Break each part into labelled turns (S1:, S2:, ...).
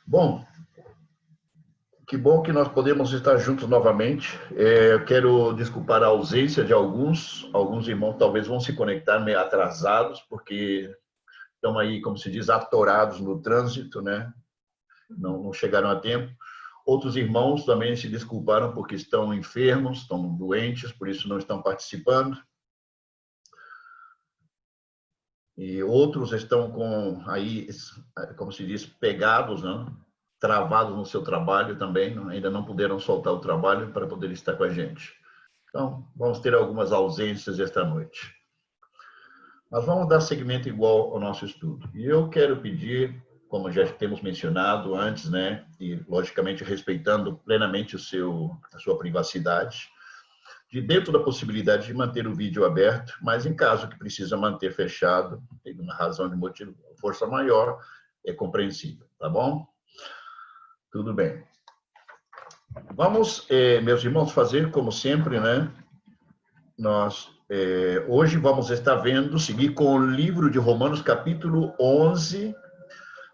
S1: Bom, que bom que nós podemos estar juntos novamente. Eu quero desculpar a ausência de alguns irmãos talvez vão se conectar meio atrasados, porque estão aí, como se diz, atorados no trânsito, né? Não chegaram a tempo. Outros irmãos também se desculparam porque estão enfermos, estão doentes, por isso não estão participando. E outros estão aí, como se diz, pegados, né? Travados no seu trabalho também, ainda não puderam soltar o trabalho para poder estar com a gente. Então, vamos ter algumas ausências esta noite. Mas vamos dar seguimento igual ao nosso estudo. E eu quero pedir, como já temos mencionado antes, né, e logicamente respeitando plenamente a sua privacidade, de dentro da possibilidade de manter o vídeo aberto, mas em caso que precisa manter fechado, tem uma razão de motivo, força maior, é compreensível, tá bom? Tudo bem. Vamos, meus irmãos, fazer como sempre, né? Nós, hoje vamos estar seguir com o livro de Romanos, capítulo 11.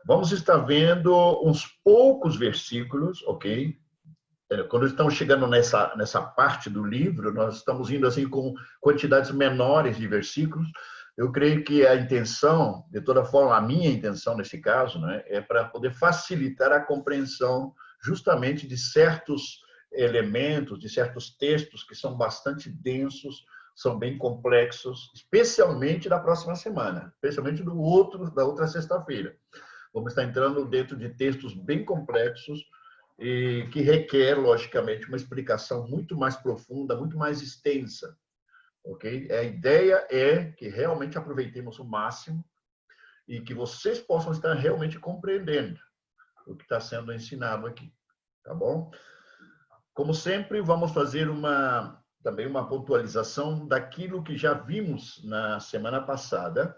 S1: Vamos estar vendo uns poucos versículos, ok? Quando estamos chegando nessa parte do livro, nós estamos indo assim com quantidades menores de versículos. Eu creio que a intenção, de toda forma, a minha intenção nesse caso, né, é para poder facilitar a compreensão justamente de certos elementos, de certos textos que são bastante densos, são bem complexos, especialmente da próxima semana, especialmente da outra sexta-feira. Vamos estar entrando dentro de textos bem complexos e que requer, logicamente, uma explicação muito mais profunda, muito mais extensa. Ok? A ideia é que realmente aproveitemos o máximo e que vocês possam estar realmente compreendendo o que está sendo ensinado aqui, tá bom? Como sempre, vamos fazer também uma pontualização daquilo que já vimos na semana passada,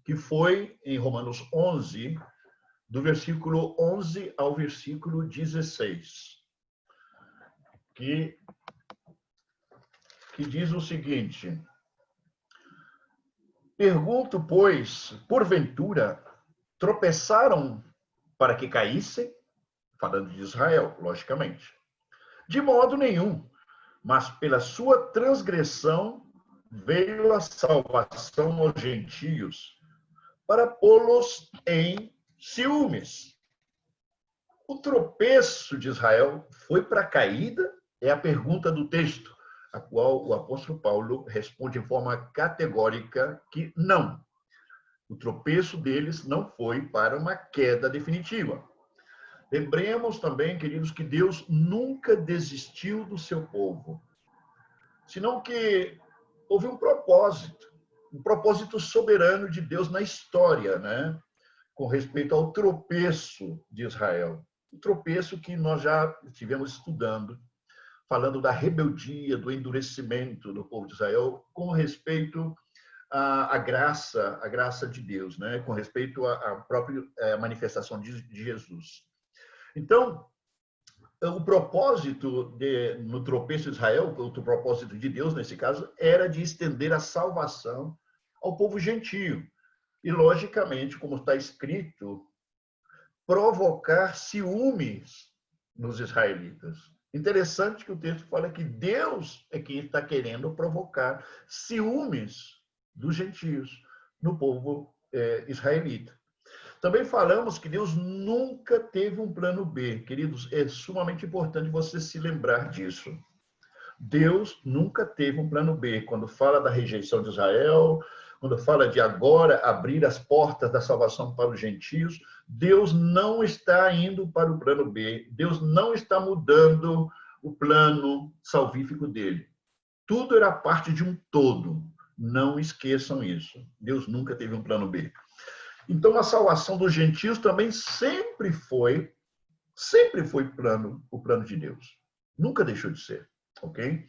S1: que foi em Romanos 11, do versículo 11 ao versículo 16, que diz o seguinte: pergunto, pois, porventura, tropeçaram para que caíssem? Falando de Israel, logicamente. De modo nenhum, mas pela sua transgressão veio a salvação aos gentios, para pô-los em ciúmes. O tropeço de Israel foi para a caída? É a pergunta do texto, a qual o apóstolo Paulo responde em forma categórica que não. O tropeço deles não foi para uma queda definitiva. Lembremos também, queridos, que Deus nunca desistiu do seu povo, senão que houve um propósito soberano de Deus na história, né? Com respeito ao tropeço de Israel. O tropeço que nós já estivemos estudando, falando da rebeldia, do endurecimento do povo de Israel com respeito à graça de Deus, né? Com respeito à própria manifestação de Jesus. Então, o propósito no tropeço de Israel, o propósito de Deus nesse caso, era de estender a salvação ao povo gentio. E, logicamente, como está escrito, provocar ciúmes nos israelitas. Interessante que o texto fala que Deus é quem está querendo provocar ciúmes dos gentios no povo israelita. Também falamos que Deus nunca teve um plano B. Queridos, é sumamente importante você se lembrar disso. Deus nunca teve um plano B. Quando fala da rejeição de Israel, quando fala de agora abrir as portas da salvação para os gentios, Deus não está indo para o plano B. Deus não está mudando o plano salvífico dele. Tudo era parte de um todo. Não esqueçam isso. Deus nunca teve um plano B. Então, a salvação dos gentios também sempre foi o plano de Deus. Nunca deixou de ser, ok?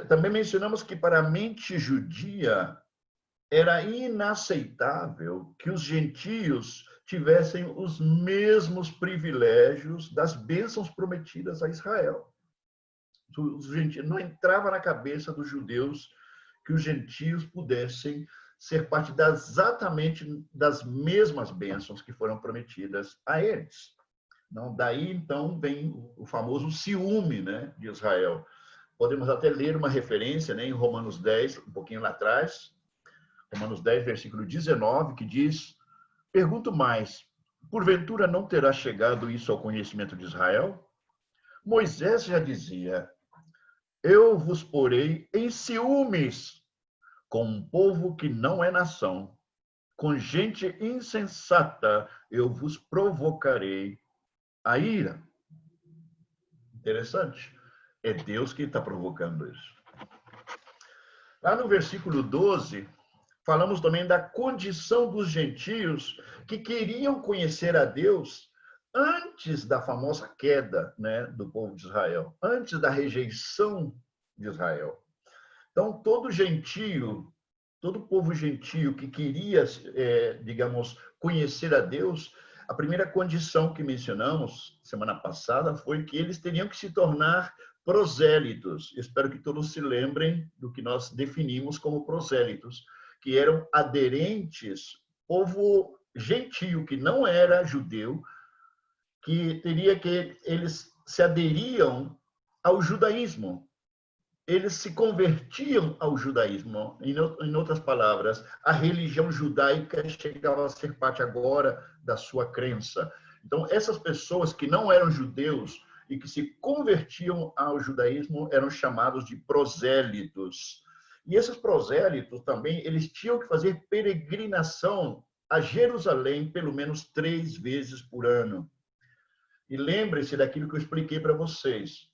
S1: Também mencionamos que para a mente judia era inaceitável que os gentios tivessem os mesmos privilégios das bênçãos prometidas a Israel. Os gentios, não entrava na cabeça dos judeus que os gentios pudessem ser parte exatamente das mesmas bênçãos que foram prometidas a eles. Não, daí, então, vem o famoso ciúme, né, de Israel. Podemos até ler uma referência, né, em Romanos 10, um pouquinho lá atrás, Romanos 10, versículo 19, que diz: pergunto mais, porventura não terá chegado isso ao conhecimento de Israel? Moisés já dizia: eu vos porei em ciúmes com um povo que não é nação. Com gente insensata eu vos provocarei a ira. Interessante. É Deus quem está provocando isso. Lá no versículo 12, falamos também da condição dos gentios que queriam conhecer a Deus antes da famosa queda, né, do povo de Israel, antes da rejeição de Israel. Então, todo gentio, todo povo gentio que queria, digamos, conhecer a Deus, a primeira condição que mencionamos semana passada foi que eles teriam que se tornar prosélitos. Espero que todos se lembrem do que nós definimos como prosélitos, que eram aderentes, povo gentio que não era judeu, que teria que eles se aderiam ao judaísmo. Eles se convertiam ao judaísmo. Em outras palavras, a religião judaica chegava a ser parte agora da sua crença. Então, essas pessoas que não eram judeus e que se convertiam ao judaísmo eram chamados de prosélitos. E esses prosélitos também, eles tinham que fazer peregrinação a Jerusalém pelo menos 3 vezes por ano. E lembre-se daquilo que eu expliquei para vocês,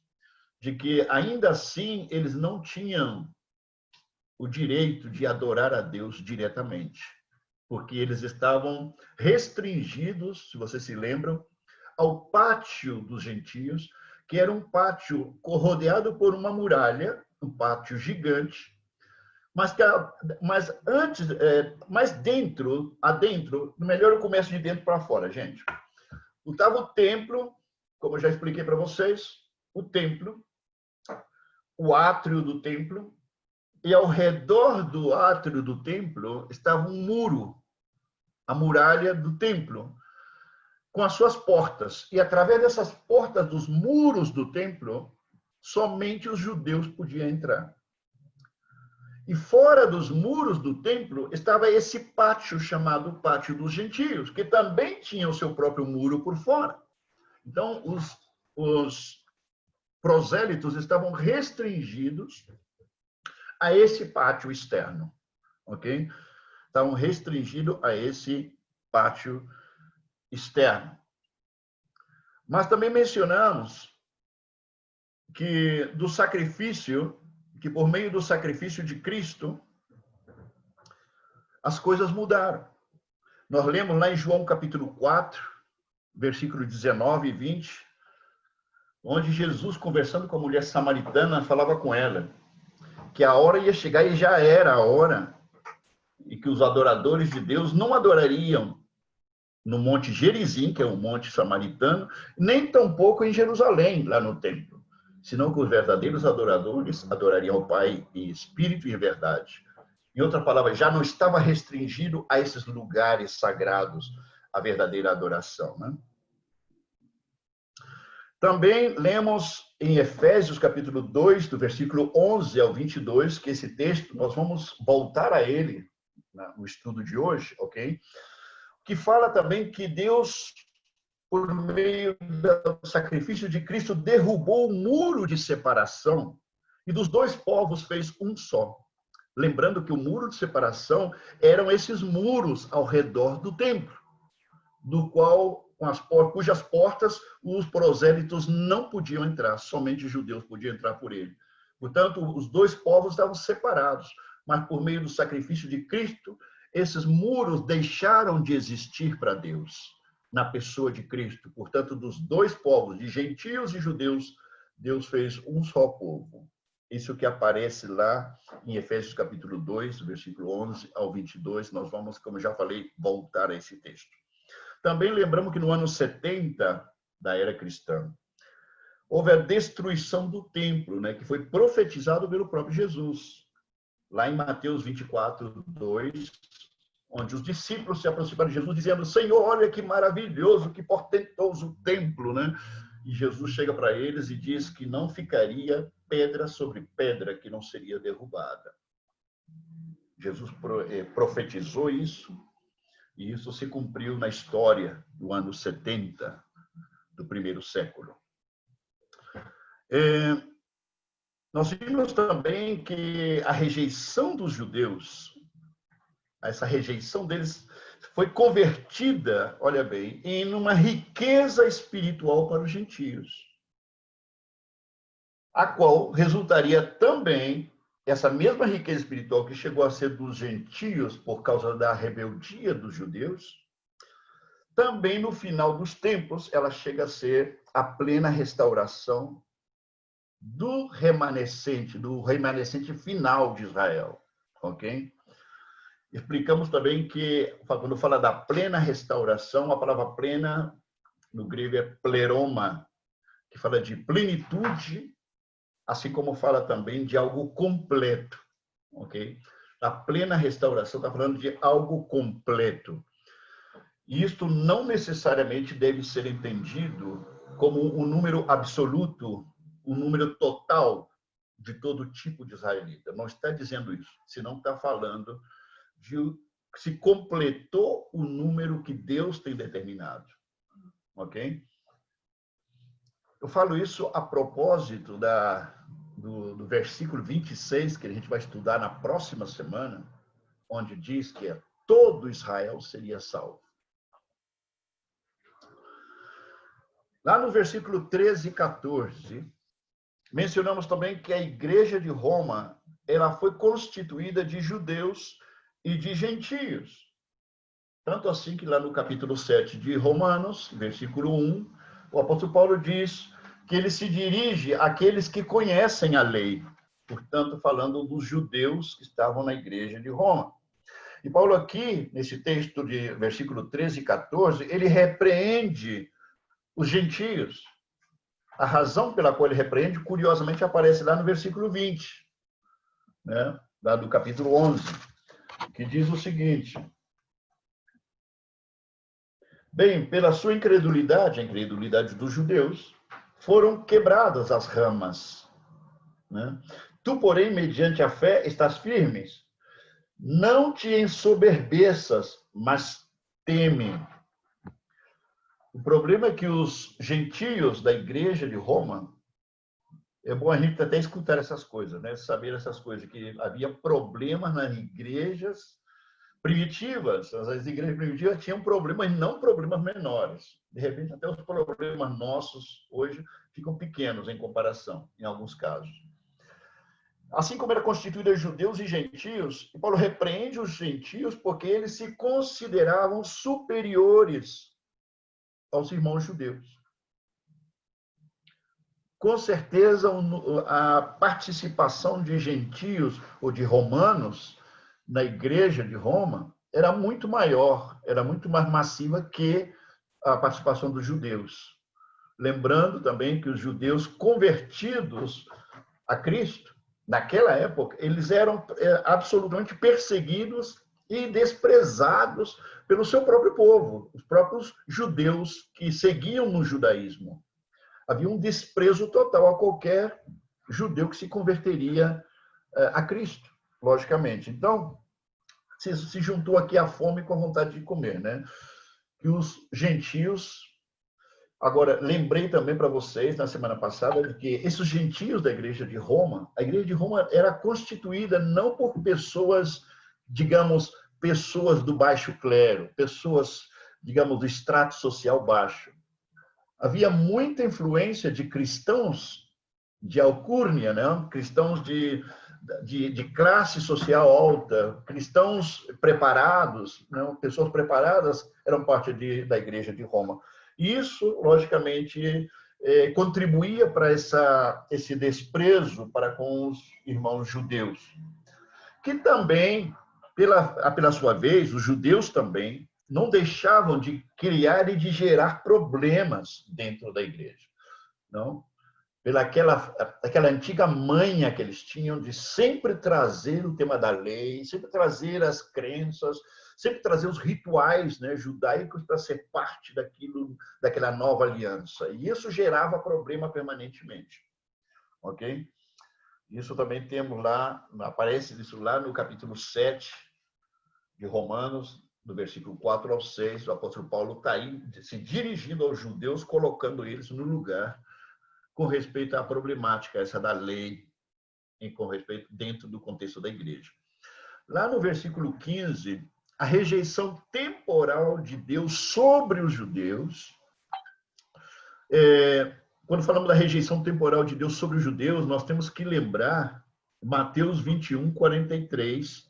S1: de que ainda assim eles não tinham o direito de adorar a Deus diretamente, porque eles estavam restringidos, se vocês se lembram, ao pátio dos gentios, que era um pátio rodeado por uma muralha, um pátio gigante, mas antes, mais adentro, melhor eu começo de dentro para fora, gente. Estava o templo, como eu já expliquei para vocês, o templo, o átrio do templo, e ao redor do átrio do templo estava um muro, a muralha do templo, com as suas portas. E através dessas portas dos muros do templo, somente os judeus podiam entrar. E fora dos muros do templo estava esse pátio chamado Pátio dos Gentios, que também tinha o seu próprio muro por fora. Então, os prosélitos estavam restringidos a esse pátio externo, ok? Estavam restringidos a esse pátio externo. Mas também mencionamos que que por meio do sacrifício de Cristo, as coisas mudaram. Nós lemos lá em João capítulo 4, versículo 19 e 20, onde Jesus, conversando com a mulher samaritana, falava com ela que a hora ia chegar, e já era a hora, e que os adoradores de Deus não adorariam no Monte Gerizim, que é um monte samaritano, nem tampouco em Jerusalém, lá no templo, senão que os verdadeiros adoradores adorariam ao Pai em espírito e em verdade. Em outra palavra, já não estava restringido a esses lugares sagrados a verdadeira adoração, né? Também lemos em Efésios capítulo 2, do versículo 11 ao 22, que esse texto, nós vamos voltar a ele no estudo de hoje, ok? Que fala também que Deus, por meio do sacrifício de Cristo, derrubou o muro de separação e dos dois povos fez um só. Lembrando que o muro de separação eram esses muros ao redor do templo, do qual, cujas portas os prosélitos não podiam entrar, somente os judeus podiam entrar por ele. Portanto, os dois povos estavam separados, mas por meio do sacrifício de Cristo, esses muros deixaram de existir para Deus, na pessoa de Cristo. Portanto, dos dois povos, de gentios e judeus, Deus fez um só povo. Isso que aparece lá em Efésios capítulo 2, versículo 11 ao 22. Nós vamos, como já falei, voltar a esse texto. Também lembramos que no ano 70 da era cristã, houve a destruição do templo, né, que foi profetizado pelo próprio Jesus. lá em Mateus 24:2, onde os discípulos se aproximaram de Jesus dizendo: Senhor, olha que maravilhoso, que portentoso o templo, né? E Jesus chega para eles e diz que não ficaria pedra sobre pedra que não seria derrubada. Jesus profetizou isso, e isso se cumpriu na história do ano 70 do primeiro século. Nós vimos também que a rejeição dos judeus, essa rejeição deles foi convertida, olha bem, em uma riqueza espiritual para os gentios, a qual resultaria também, essa mesma riqueza espiritual que chegou a ser dos gentios por causa da rebeldia dos judeus, também no final dos tempos ela chega a ser a plena restauração do remanescente final de Israel, ok? Explicamos também que, quando fala da plena restauração, a palavra plena, no grego, é pleroma, que fala de plenitude, assim como fala também de algo completo, ok? A plena restauração está falando de algo completo. E isto não necessariamente deve ser entendido como um número absoluto, um número total de todo tipo de israelita. Não está dizendo isso, senão está falando de se completou o número que Deus tem determinado. Ok? Eu falo isso a propósito do versículo 26, que a gente vai estudar na próxima semana, onde diz que todo Israel seria salvo. Lá no versículo 13 e 14, mencionamos também que a igreja de Roma ela foi constituída de judeus e de gentios. Tanto assim que lá no capítulo 7 de Romanos, versículo 1, o apóstolo Paulo diz que ele se dirige àqueles que conhecem a lei, portanto, falando dos judeus que estavam na igreja de Roma. E Paulo aqui, nesse texto de versículo 13 e 14, ele repreende os gentios. A razão pela qual ele repreende, curiosamente, aparece lá no versículo 20, né? Lá do capítulo 11, que diz o seguinte: bem, pela sua incredulidade, a incredulidade dos judeus, foram quebradas as ramas, né? Tu, porém, mediante a fé, estás firmes. Não te ensoberbeças, mas teme. O problema é que os gentios da igreja de Roma, é bom a gente até escutar essas coisas, né? Saber essas coisas, que havia problemas nas igrejas primitivas. As igrejas primitivas tinham problemas, não problemas menores. De repente, até os problemas nossos hoje ficam pequenos em comparação, em alguns casos. Assim como era constituída de judeus e gentios, Paulo repreende os gentios porque eles se consideravam superiores aos irmãos judeus. Com certeza, a participação de gentios ou de romanos na igreja de Roma era muito maior, era muito mais massiva que a participação dos judeus. Lembrando também que os judeus convertidos a Cristo, naquela época, eles eram absolutamente perseguidos e desprezados pelo seu próprio povo, os próprios judeus que seguiam no judaísmo. Havia um desprezo total a qualquer judeu que se converteria a Cristo, logicamente. Então, se juntou aqui a fome com a vontade de comer, né? E os gentios... Agora, lembrei também para vocês, na semana passada, de que esses gentios da igreja de Roma, a igreja de Roma era constituída não por pessoas, digamos, pessoas do baixo clero, pessoas, digamos, do extrato social baixo. Havia muita influência de cristãos de alcurnia, né? Cristãos de classe social alta, cristãos preparados, né? Pessoas preparadas eram parte da igreja de Roma. Isso, logicamente, contribuía para esse desprezo para com os irmãos judeus, que também, pela sua vez, os judeus também não deixavam de criar e de gerar problemas dentro da igreja. Não? pela aquela antiga manha que eles tinham de sempre trazer o tema da lei, sempre trazer as crenças, sempre trazer os rituais, né, judaicos para ser parte daquela nova aliança. E isso gerava problema permanentemente. Ok? Isso também temos lá, aparece isso lá no capítulo 7 de Romanos, do versículo 4 ao 6, o apóstolo Paulo está aí se dirigindo aos judeus, colocando eles no lugar com respeito à problemática essa da lei, com respeito dentro do contexto da igreja. Lá no versículo 15, a rejeição temporal de Deus sobre os judeus. Quando falamos da rejeição temporal de Deus sobre os judeus, nós temos que lembrar Mateus 21, 43,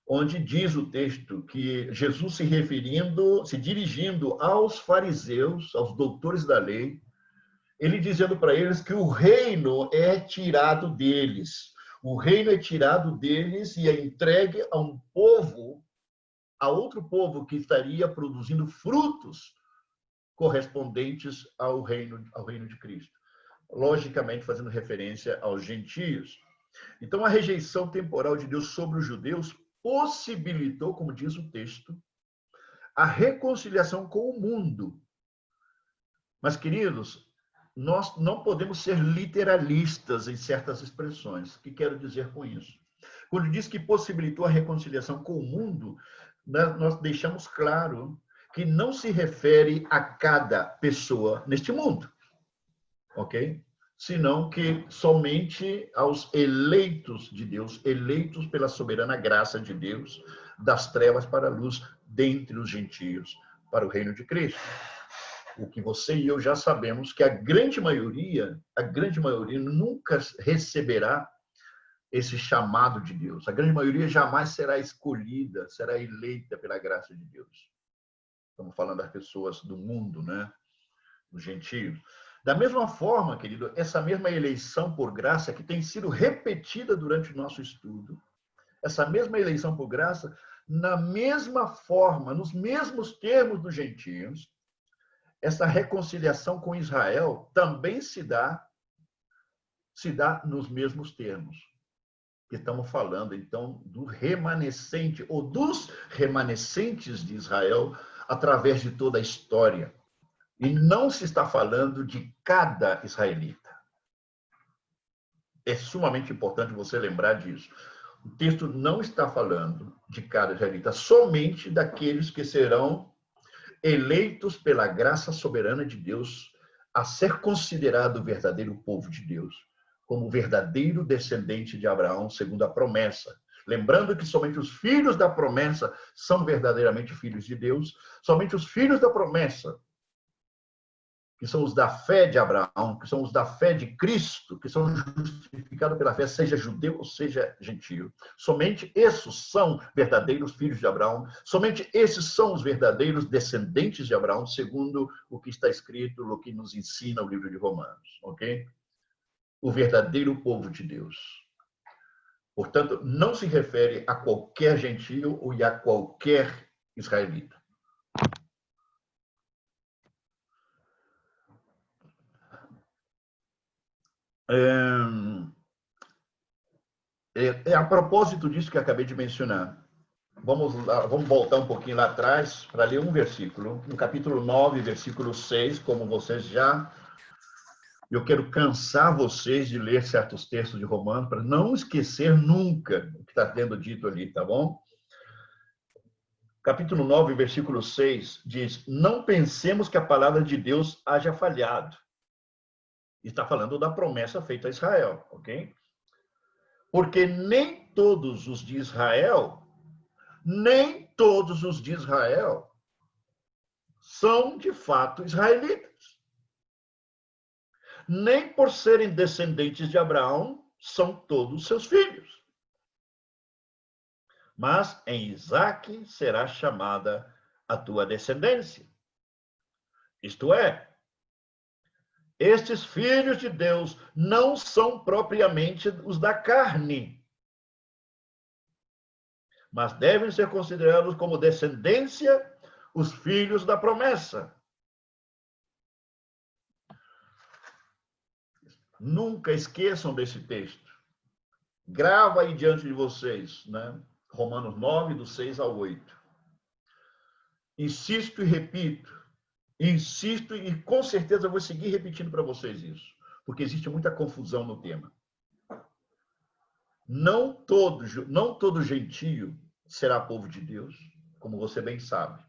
S1: onde diz o texto que Jesus se dirigindo aos fariseus, aos doutores da lei, ele dizendo para eles que o reino é tirado deles. O reino é tirado deles e é entregue a um povo, a outro povo que estaria produzindo frutos correspondentes ao reino de Cristo. Logicamente, fazendo referência aos gentios. Então, a rejeição temporal de Deus sobre os judeus possibilitou, como diz o texto, a reconciliação com o mundo. Mas, queridos, nós não podemos ser literalistas em certas expressões. O que quero dizer com isso? Quando diz que possibilitou a reconciliação com o mundo, nós deixamos claro que não se refere a cada pessoa neste mundo, ok? Senão que somente aos eleitos de Deus, eleitos pela soberana graça de Deus, das trevas para a luz, dentre os gentios, para o reino de Cristo. O que você e eu já sabemos que a grande maioria nunca receberá esse chamado de Deus. A grande maioria jamais será escolhida, será eleita pela graça de Deus. Estamos falando das pessoas do mundo, né? Dos gentios. Da mesma forma, querido, essa mesma eleição por graça que tem sido repetida durante o nosso estudo, essa mesma eleição por graça, na mesma forma, nos mesmos termos dos gentios, essa reconciliação com Israel também se dá nos mesmos termos. Que estamos falando, então, do remanescente, ou dos remanescentes de Israel, através de toda a história. E não se está falando de cada israelita. É sumamente importante você lembrar disso. O texto não está falando de cada israelita, somente daqueles que serão eleitos pela graça soberana de Deus a ser considerado o verdadeiro povo de Deus, como verdadeiro descendente de Abraão, segundo a promessa. Lembrando que somente os filhos da promessa são verdadeiramente filhos de Deus, somente os filhos da promessa, que são os da fé de Abraão, que são os da fé de Cristo, que são justificados pela fé, seja judeu ou seja gentio. Somente esses são verdadeiros filhos de Abraão, somente esses são os verdadeiros descendentes de Abraão, segundo o que está escrito, o que nos ensina o livro de Romanos, ok? O verdadeiro povo de Deus. Portanto, não se refere a qualquer gentio ou a qualquer israelita. A propósito disso que acabei de mencionar, vamos voltar um pouquinho lá atrás para ler um versículo, no capítulo 9, versículo 6, como vocês já... Eu quero cansar vocês de ler certos textos de Romanos para não esquecer nunca o que está sendo dito ali, tá bom? Capítulo 9, versículo 6 diz: não pensemos que a palavra de Deus haja falhado. Está falando da promessa feita a Israel, ok? Porque nem todos os de Israel são de fato israelitas. Nem por serem descendentes de Abraão são todos seus filhos. Mas em Isaque será chamada a tua descendência. Isto é, estes filhos de Deus não são propriamente os da carne, mas devem ser considerados como descendência os filhos da promessa. Nunca esqueçam desse texto. Grava aí diante de vocês, né? Romanos 9, do 6 ao 8. Insisto e repito, insisto e com certeza vou seguir repetindo para vocês isso, porque existe muita confusão no tema. Não todo gentio será povo de Deus, como você bem sabe.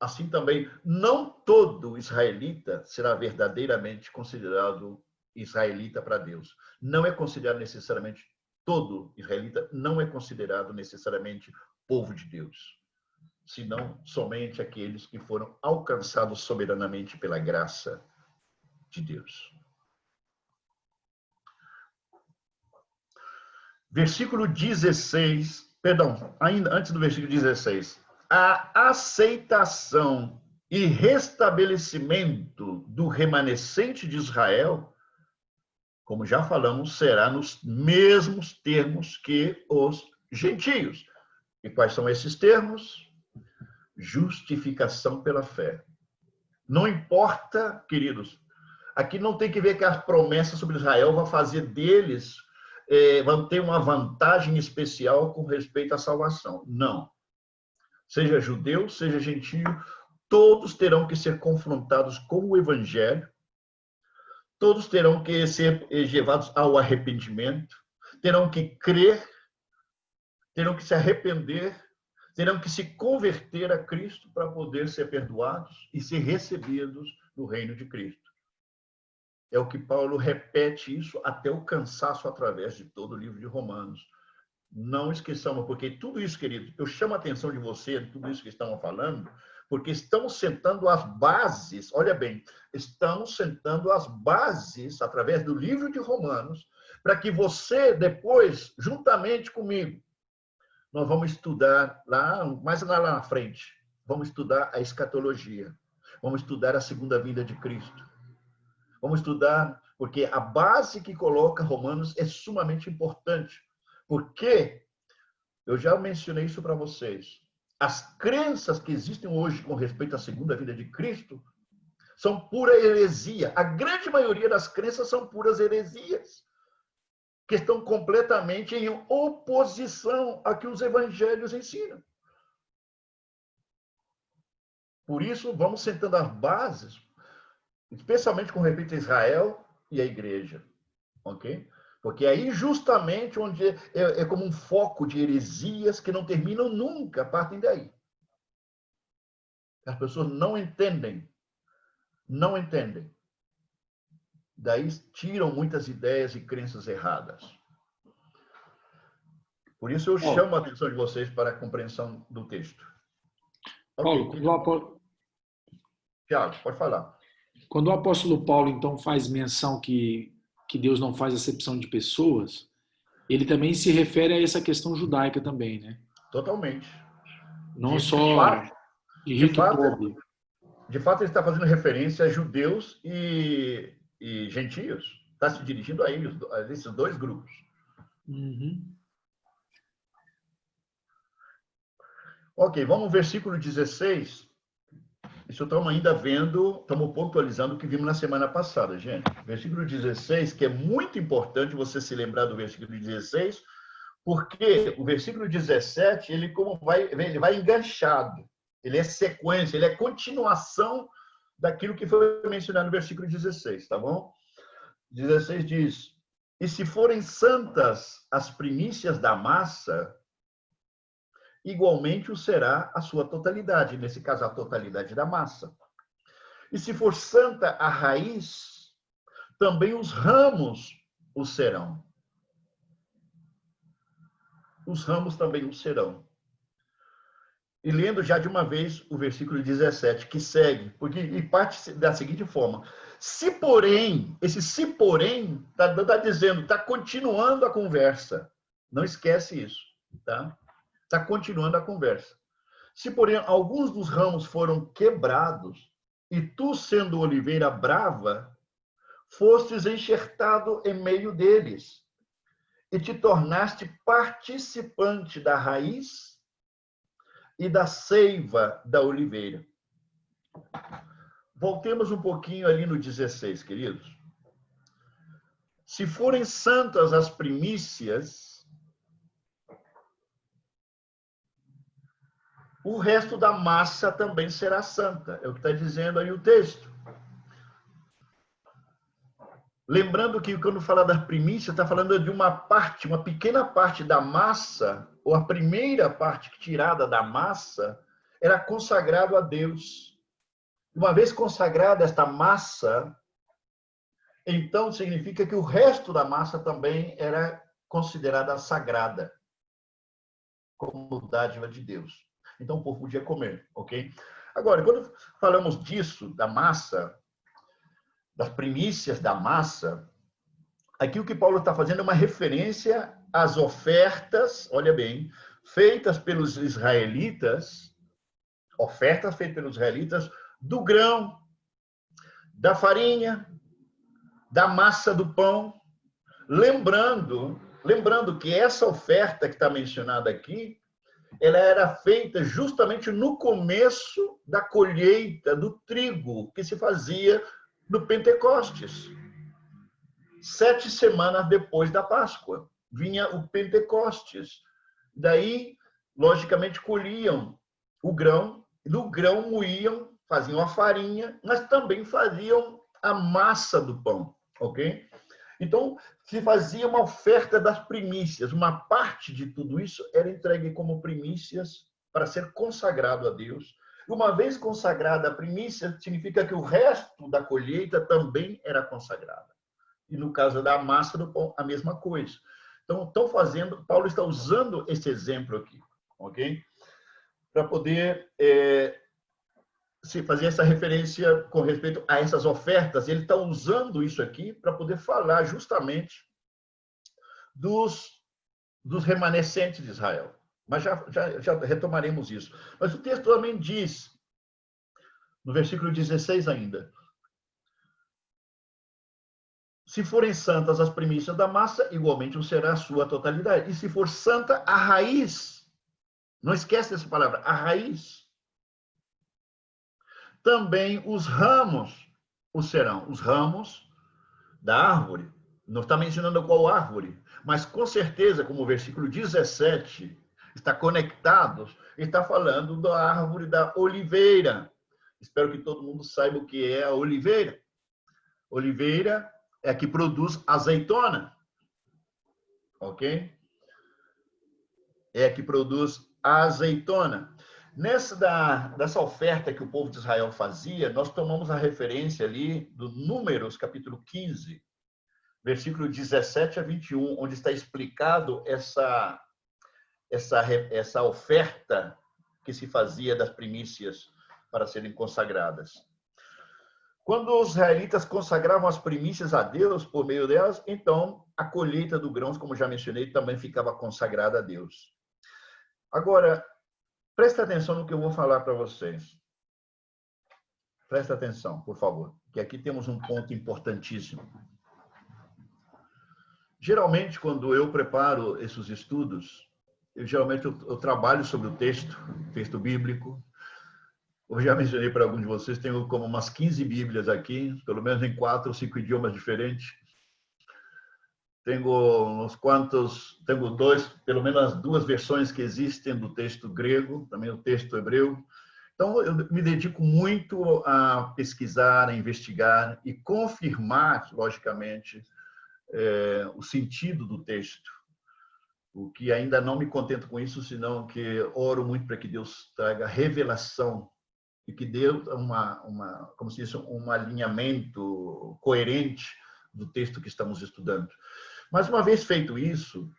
S1: Assim também, não todo israelita será verdadeiramente considerado israelita para Deus. Não é considerado necessariamente todo israelita, não é considerado necessariamente povo de Deus, senão somente aqueles que foram alcançados soberanamente pela graça de Deus. Versículo 16, perdão, ainda antes do versículo 16. A aceitação e restabelecimento do remanescente de Israel, como já falamos, será nos mesmos termos que os gentios. E quais são esses termos? Justificação pela fé. Não importa, queridos, aqui não tem que ver que as promessas sobre Israel vão fazer deles, vão ter uma vantagem especial com respeito à salvação. Não. Seja judeu, seja gentio, todos terão que ser confrontados com o evangelho, todos terão que ser levados ao arrependimento, terão que crer, terão que se arrepender, terão que se converter a Cristo para poder ser perdoados e ser recebidos no reino de Cristo. É o que Paulo repete isso até o cansaço através de todo o livro de Romanos. Não esqueçamos, porque tudo isso, querido, eu chamo a atenção de você, de tudo isso que estamos falando, porque estamos sentando as bases, olha bem, estamos sentando as bases através do livro de Romanos, para que você depois, juntamente comigo, nós vamos estudar mais lá na frente, vamos estudar a escatologia, vamos estudar a segunda vinda de Cristo. Vamos estudar, porque a base que coloca Romanos é sumamente importante. Porque, eu já mencionei isso para vocês, as crenças que existem hoje com respeito à segunda vinda de Cristo são pura heresia. A grande maioria das crenças são puras heresias, que estão completamente em oposição ao que os evangelhos ensinam. Por isso, vamos sentando as bases, especialmente com respeito a Israel e a igreja, ok? Porque aí justamente onde é como um foco de heresias que não terminam nunca, partem daí. As pessoas não entendem. Daí tiram muitas ideias e crenças erradas. Por isso eu chamo a atenção de vocês para a compreensão do texto.
S2: Paulo,
S1: Tiago, pode falar.
S2: Quando o apóstolo Paulo, então, faz menção que Deus não faz acepção de pessoas, ele também se refere a essa questão judaica também, né?
S1: Totalmente.
S2: Não só de rico e pobre.
S1: De fato, ele está fazendo referência a judeus e gentios. Está se dirigindo a eles, a esses dois grupos.
S2: Uhum.
S1: Ok, vamos ao versículo 16. Isso estamos ainda vendo, estamos pontualizando o que vimos na semana passada, gente. Versículo 16, que é muito importante você se lembrar do versículo 16, porque o versículo 17, ele vai enganchado. Ele é sequência, ele é continuação daquilo que foi mencionado no versículo 16, tá bom? 16 diz: e se forem santas as primícias da massa, igualmente o será a sua totalidade, nesse caso a totalidade da massa. E se for santa a raiz, também os ramos o serão. Os ramos também o serão. E lendo já de uma vez o versículo 17, que segue, e parte da seguinte forma: se porém, esse se porém está dizendo, está continuando a conversa. Não esquece isso, tá? Está continuando a conversa. Se porém alguns dos ramos foram quebrados, e tu, sendo oliveira brava, fostes enxertado em meio deles, e te tornaste participante da raiz e da seiva da oliveira. Voltemos um pouquinho ali no 16, queridos. Se forem santas as primícias, o resto da massa também será santa. É o que está dizendo aí o texto. Lembrando que quando fala das primícias, está falando de uma parte, uma pequena parte da massa, ou a primeira parte tirada da massa, era consagrado a Deus. Uma vez consagrada esta massa, então significa que o resto da massa também era considerada sagrada, como dádiva de Deus. Então o povo podia comer, ok? Agora, quando falamos disso, da massa, das primícias da massa, aqui o que Paulo está fazendo é uma referência às ofertas, olha bem, feitas pelos israelitas, do grão, da farinha, da massa do pão, lembrando que essa oferta que está mencionada aqui, ela era feita justamente no começo da colheita do trigo que se fazia no Pentecostes. 7 semanas depois da Páscoa, vinha o Pentecostes. Daí, logicamente, colhiam o grão, do grão moíam, faziam a farinha, mas também faziam a massa do pão, ok? Então, se fazia uma oferta das primícias. Uma parte de tudo isso era entregue como primícias para ser consagrado a Deus. E uma vez consagrada a primícia, significa que o resto da colheita também era consagrada. E no caso da massa do pão, a mesma coisa. Então, estão fazendo, Paulo está usando esse exemplo aqui, ok? Para poder se fazer essa referência com respeito a essas ofertas, ele está usando isso aqui para poder falar justamente dos remanescentes de Israel. Mas já retomaremos isso. Mas o texto também diz, no versículo 16 ainda, se forem santas as primícias da massa, igualmente o será a sua totalidade. E se for santa, a raiz, não esquece dessa palavra, a raiz, também os ramos o serão. Os ramos da árvore. Não está mencionando qual árvore, mas com certeza, como o versículo 17 está conectado, está falando da árvore da oliveira. Espero que todo mundo saiba o que é a oliveira. Oliveira é a que produz azeitona, ok? É a que produz azeitona. Dessa oferta que o povo de Israel fazia, nós tomamos a referência ali do Números, capítulo 15, versículo 17 a 21, onde está explicado essa oferta que se fazia das primícias para serem consagradas. Quando os israelitas consagravam as primícias a Deus por meio delas, então a colheita do grãos, como já mencionei, também ficava consagrada a Deus. Agora, presta atenção no que eu vou falar para vocês. Presta atenção, por favor, que aqui temos um ponto importantíssimo. Geralmente, quando eu preparo esses estudos, eu trabalho sobre o texto bíblico. Eu já mencionei para alguns de vocês, tenho como umas 15 Bíblias aqui, pelo menos em 4 ou 5 idiomas diferentes. Tenho pelo menos as 2 versões que existem do texto grego, também o texto hebreu. Então, eu me dedico muito a pesquisar, a investigar e confirmar, logicamente, o sentido do texto. O que ainda não me contento com isso, senão que oro muito para que Deus traga revelação e que dê como se diz, um alinhamento coerente do texto que estamos estudando. Mas uma vez feito isso,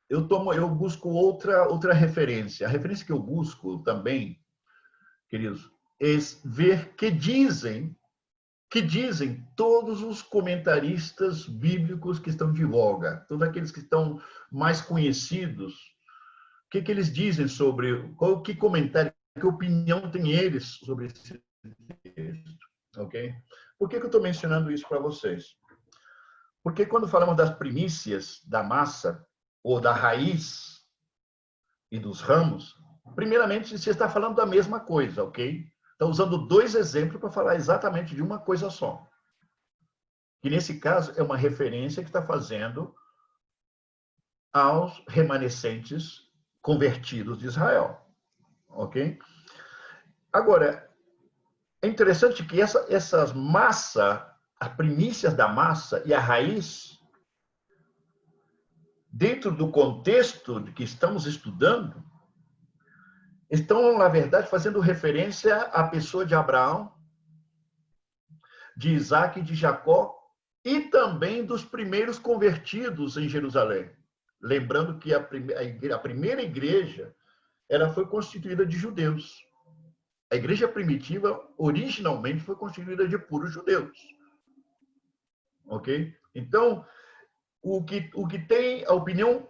S1: eu busco outra referência. A referência que eu busco também, queridos, é ver que dizem todos os comentaristas bíblicos que estão de voga, todos aqueles que estão mais conhecidos, o que eles dizem sobre, que comentário, que opinião tem eles sobre esse texto, ok? Por que eu estou mencionando isso para vocês? Porque quando falamos das primícias da massa, ou da raiz e dos ramos, primeiramente você está falando da mesma coisa, ok? Está usando 2 exemplos para falar exatamente de uma coisa só. que nesse caso é uma referência que está fazendo aos remanescentes convertidos de Israel. Ok? Agora, é interessante que essas massa, as primícias da massa e a raiz, dentro do contexto de que estamos estudando, estão, na verdade, fazendo referência à pessoa de Abraão, de Isaac e de Jacó, e também dos primeiros convertidos em Jerusalém. Lembrando que a primeira igreja foi constituída de judeus. A igreja primitiva, originalmente, foi constituída de puros judeus. Ok? Então, o que tem a opinião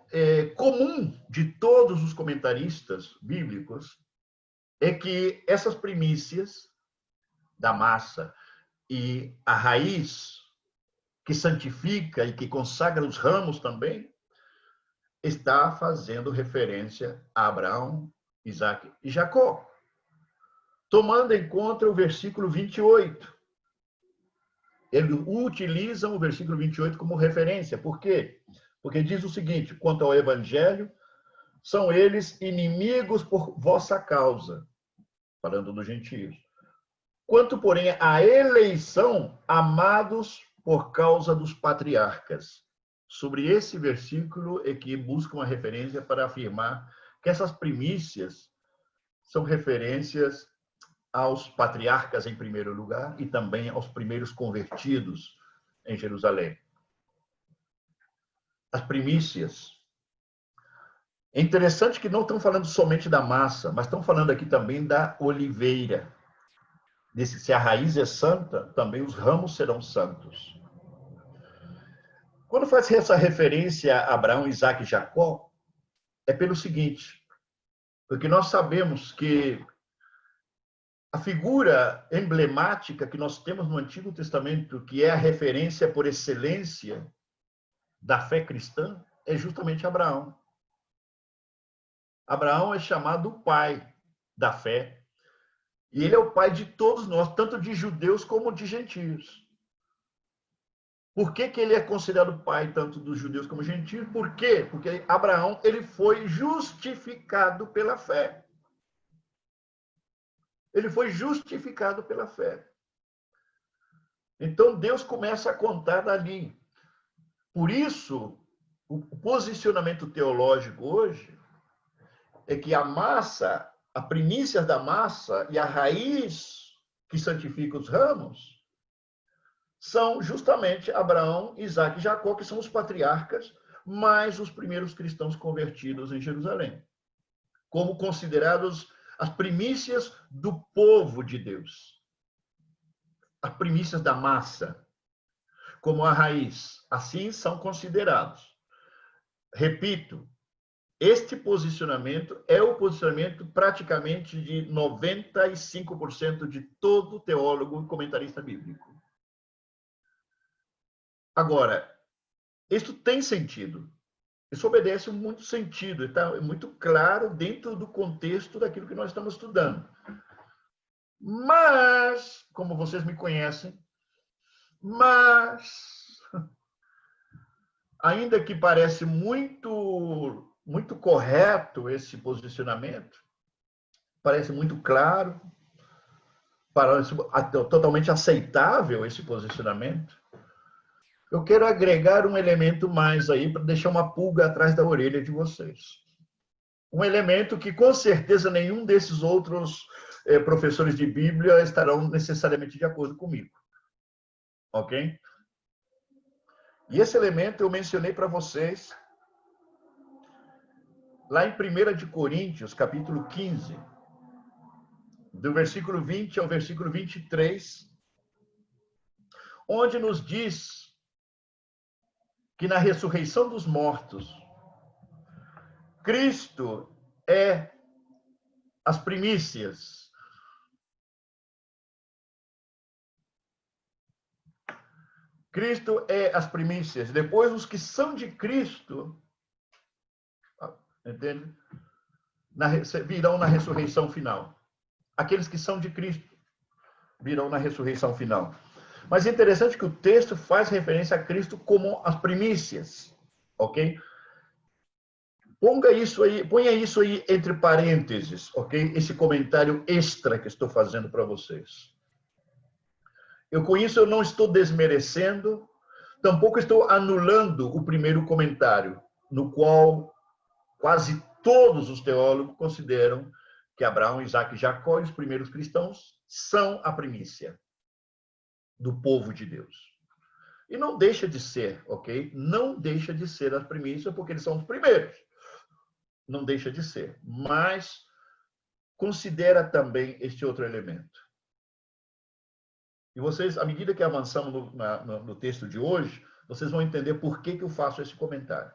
S1: comum de todos os comentaristas bíblicos é que essas primícias da massa e a raiz que santifica e que consagra os ramos também está fazendo referência a Abraão, Isaac e Jacó. Tomando em conta o versículo 28. Eles utilizam o versículo 28 como referência. Por quê? Porque diz o seguinte: quanto ao evangelho, são eles inimigos por vossa causa, falando dos gentios. Quanto, porém, à eleição, amados por causa dos patriarcas. Sobre esse versículo é que busca uma referência para afirmar que essas primícias são referências aos patriarcas em primeiro lugar e também aos primeiros convertidos em Jerusalém. As primícias. É interessante que não estão falando somente da massa, mas estão falando aqui também da oliveira. Se a raiz é santa, também os ramos serão santos. Quando faz essa referência a Abraão, Isaac e Jacó, é pelo seguinte, porque nós sabemos que a figura emblemática que nós temos no Antigo Testamento, que é a referência por excelência da fé cristã, é justamente Abraão. Abraão é chamado o pai da fé. E ele é o pai de todos nós, tanto de judeus como de gentios. Por que ele é considerado pai tanto dos judeus como gentios? Por quê? Porque Abraão ele foi justificado pela fé. Ele foi justificado pela fé. Então, Deus começa a contar dali. Por isso, o posicionamento teológico hoje é que a massa, a primícia da massa e a raiz que santifica os ramos são justamente Abraão, Isaac e Jacó, que são os patriarcas, mais os primeiros cristãos convertidos em Jerusalém, como considerados as primícias do povo de Deus, as primícias da massa, como a raiz. Assim são considerados. Repito, este posicionamento é o posicionamento praticamente de 95% de todo teólogo e comentarista bíblico. Agora, isso tem sentido. Isso obedece muito sentido, está muito claro dentro do contexto daquilo que nós estamos estudando. Mas, como vocês me conhecem, ainda que parece muito correto esse posicionamento, parece muito claro, parece totalmente aceitável esse posicionamento, eu quero agregar um elemento mais aí para deixar uma pulga atrás da orelha de vocês. Um elemento que, com certeza, nenhum desses outros professores de Bíblia estarão necessariamente de acordo comigo. Ok? E esse elemento eu mencionei para vocês lá em 1 de Coríntios, capítulo 15, do versículo 20 ao versículo 23, onde nos diz que na ressurreição dos mortos, Cristo é as primícias. Cristo é as primícias. Depois, os que são de Cristo, entende? Virão na ressurreição final. Aqueles que são de Cristo virão na ressurreição final. Mas é interessante que o texto faz referência a Cristo como as primícias, ok? Ponha isso aí entre parênteses, ok? Esse comentário extra que estou fazendo para vocês. Com isso eu não estou desmerecendo, tampouco estou anulando o primeiro comentário, no qual quase todos os teólogos consideram que Abraão, Isaac e Jacó, os primeiros cristãos, são a primícia do povo de Deus. E não deixa de ser, ok? Não deixa de ser a primícia, porque eles são os primeiros. Não deixa de ser. Mas considera também este outro elemento. E vocês, à medida que avançamos no texto de hoje, vocês vão entender por que eu faço esse comentário.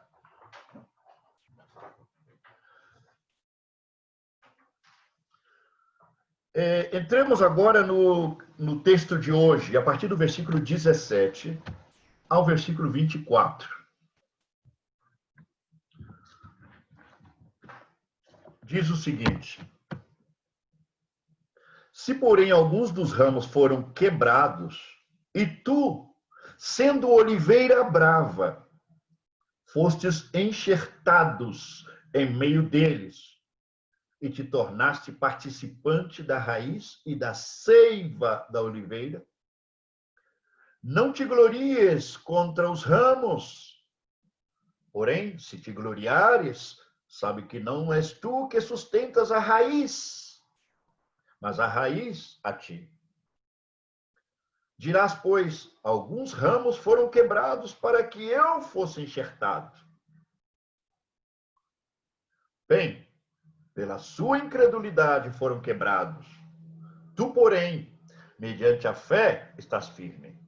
S1: Entremos agora no texto de hoje, a partir do versículo 17 ao versículo 24. Diz o seguinte: se, porém, alguns dos ramos foram quebrados, e tu, sendo oliveira brava, fostes enxertados em meio deles, e te tornaste participante da raiz e da seiva da oliveira, não te glories contra os ramos. Porém, se te gloriares, sabe que não és tu que sustentas a raiz, mas a raiz a ti. Dirás, pois, alguns ramos foram quebrados para que eu fosse enxertado. Bem, pela sua incredulidade foram quebrados. Tu, porém, mediante a fé, estás firme.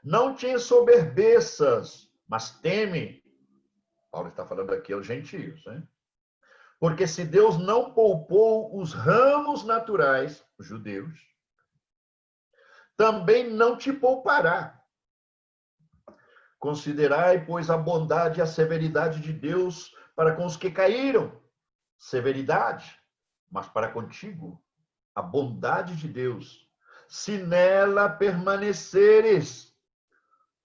S1: Não te ensoberbeças, mas teme. Paulo está falando aqui aos gentios, né? Porque se Deus não poupou os ramos naturais, os judeus, também não te poupará. Considerai, pois, a bondade e a severidade de Deus para com os que caíram. Severidade, mas para contigo, a bondade de Deus. Se nela permaneceres,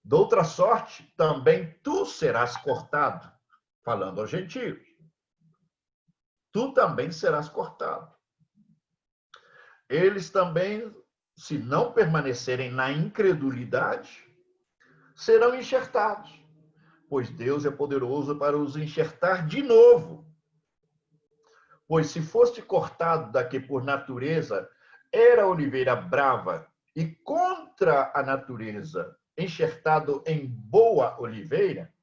S1: de outra sorte, também tu serás cortado. Falando aos gentios. Tu também serás cortado. Eles também, se não permanecerem na incredulidade, serão enxertados, pois Deus é poderoso para os enxertar de novo. Pois se foste cortado da que por natureza era oliveira brava e contra a natureza enxertado em boa oliveira,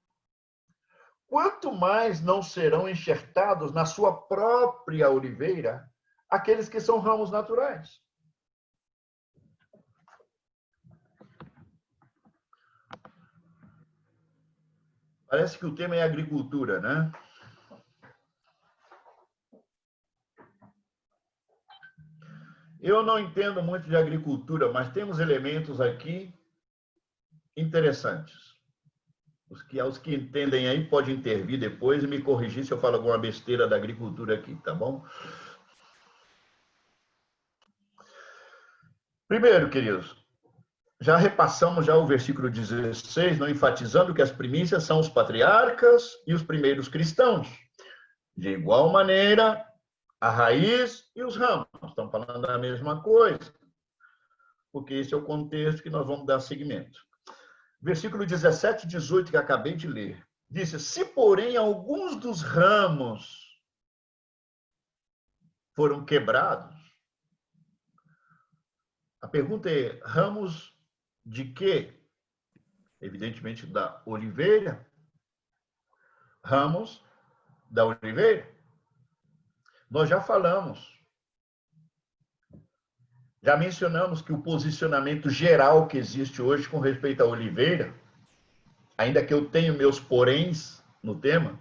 S1: quanto mais não serão enxertados na sua própria oliveira aqueles que são ramos naturais. Parece que o tema é agricultura, né? Eu não entendo muito de agricultura, mas temos elementos aqui interessantes. Os que entendem aí podem intervir depois e me corrigir se eu falo alguma besteira da agricultura aqui, tá bom? Primeiro, queridos, já repassamos já o versículo 16, não enfatizando que as primícias são os patriarcas e os primeiros cristãos. De igual maneira, a raiz e os ramos. Estão falando da mesma coisa, porque esse é o contexto que nós vamos dar seguimento. Versículo 17 e 18, que acabei de ler. Disse, se porém alguns dos ramos foram quebrados, a pergunta é, ramos de quê? Evidentemente da oliveira. Ramos da oliveira. Nós já falamos, já mencionamos que o posicionamento geral que existe hoje com respeito à oliveira, ainda que eu tenha meus poréns no tema,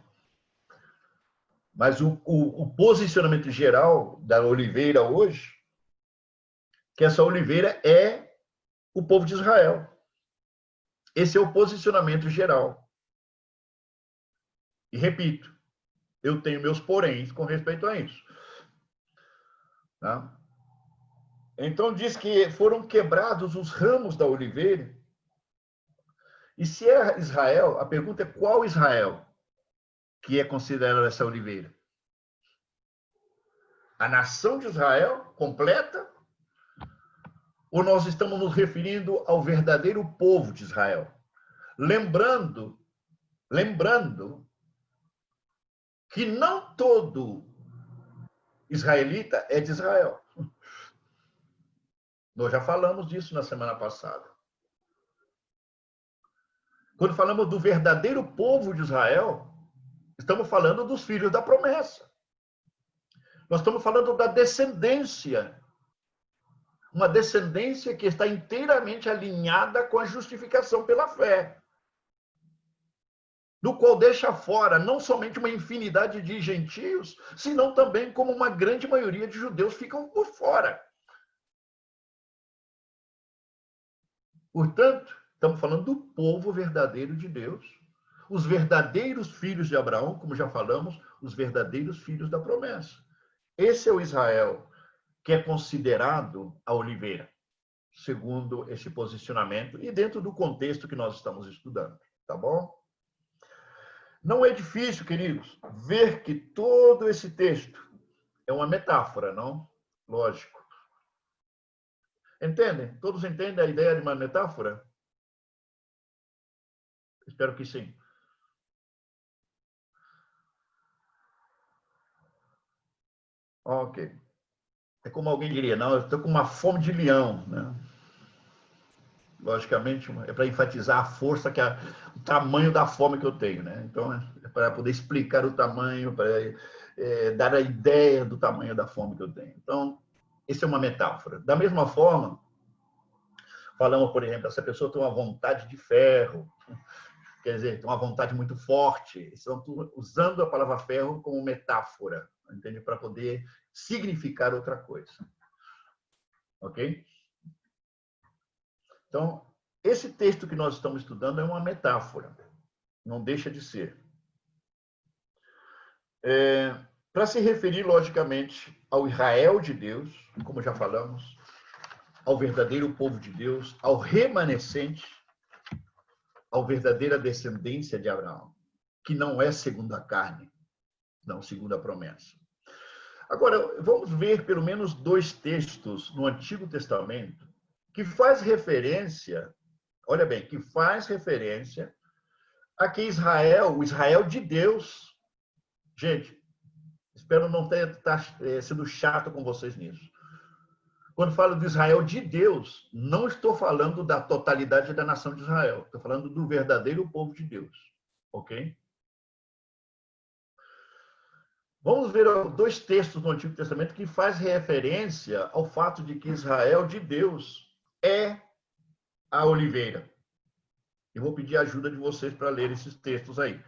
S1: mas o posicionamento geral da oliveira hoje, que essa oliveira é o povo de Israel. Esse é o posicionamento geral. E repito, eu tenho meus poréns com respeito a isso. Tá? Então diz que foram quebrados os ramos da oliveira. E se é Israel, a pergunta é qual Israel que é considerado essa oliveira? A nação de Israel completa? Ou nós estamos nos referindo ao verdadeiro povo de Israel? Lembrando que não todo israelita é de Israel. Nós já falamos disso na semana passada. Quando falamos do verdadeiro povo de Israel, estamos falando dos filhos da promessa. Nós estamos falando da descendência. Uma descendência que está inteiramente alinhada com a justificação pela fé. No qual deixa fora não somente uma infinidade de gentios, senão também como uma grande maioria de judeus ficam por fora. Portanto, estamos falando do povo verdadeiro de Deus, os verdadeiros filhos de Abraão, como já falamos, os verdadeiros filhos da promessa. Esse é o Israel que é considerado a oliveira, segundo esse posicionamento e dentro do contexto que nós estamos estudando, tá bom? Não é difícil, queridos, ver que todo esse texto é uma metáfora, não? Lógico. Entendem? Todos entendem a ideia de uma metáfora? Espero que sim. Ok. É como alguém diria, não, eu estou com uma fome de leão, né? Logicamente, é para enfatizar a força, o tamanho da fome que eu tenho, né? Então, é para poder explicar o tamanho, para dar a ideia do tamanho da fome que eu tenho. Então, isso é uma metáfora. Da mesma forma, falamos, por exemplo, essa pessoa tem uma vontade de ferro, quer dizer, tem uma vontade muito forte. Estão usando a palavra ferro como metáfora, entende? Para poder significar outra coisa. Ok? Então, esse texto que nós estamos estudando é uma metáfora. Não deixa de ser. Para se referir, logicamente, ao Israel de Deus, como já falamos, ao verdadeiro povo de Deus, ao remanescente, à verdadeira descendência de Abraão, que não é segundo a carne, não segundo a promessa. Agora, vamos ver pelo menos 2 textos no Antigo Testamento que faz referência, olha bem, que faz referência a que Israel, o Israel de Deus, gente, espero não ter sido chato com vocês nisso. Quando falo de Israel de Deus, não estou falando da totalidade da nação de Israel. Estou falando do verdadeiro povo de Deus. Ok? Vamos ver 2 textos no Antigo Testamento que faz referência ao fato de que Israel de Deus é a oliveira. Eu vou pedir a ajuda de vocês para ler esses textos aí.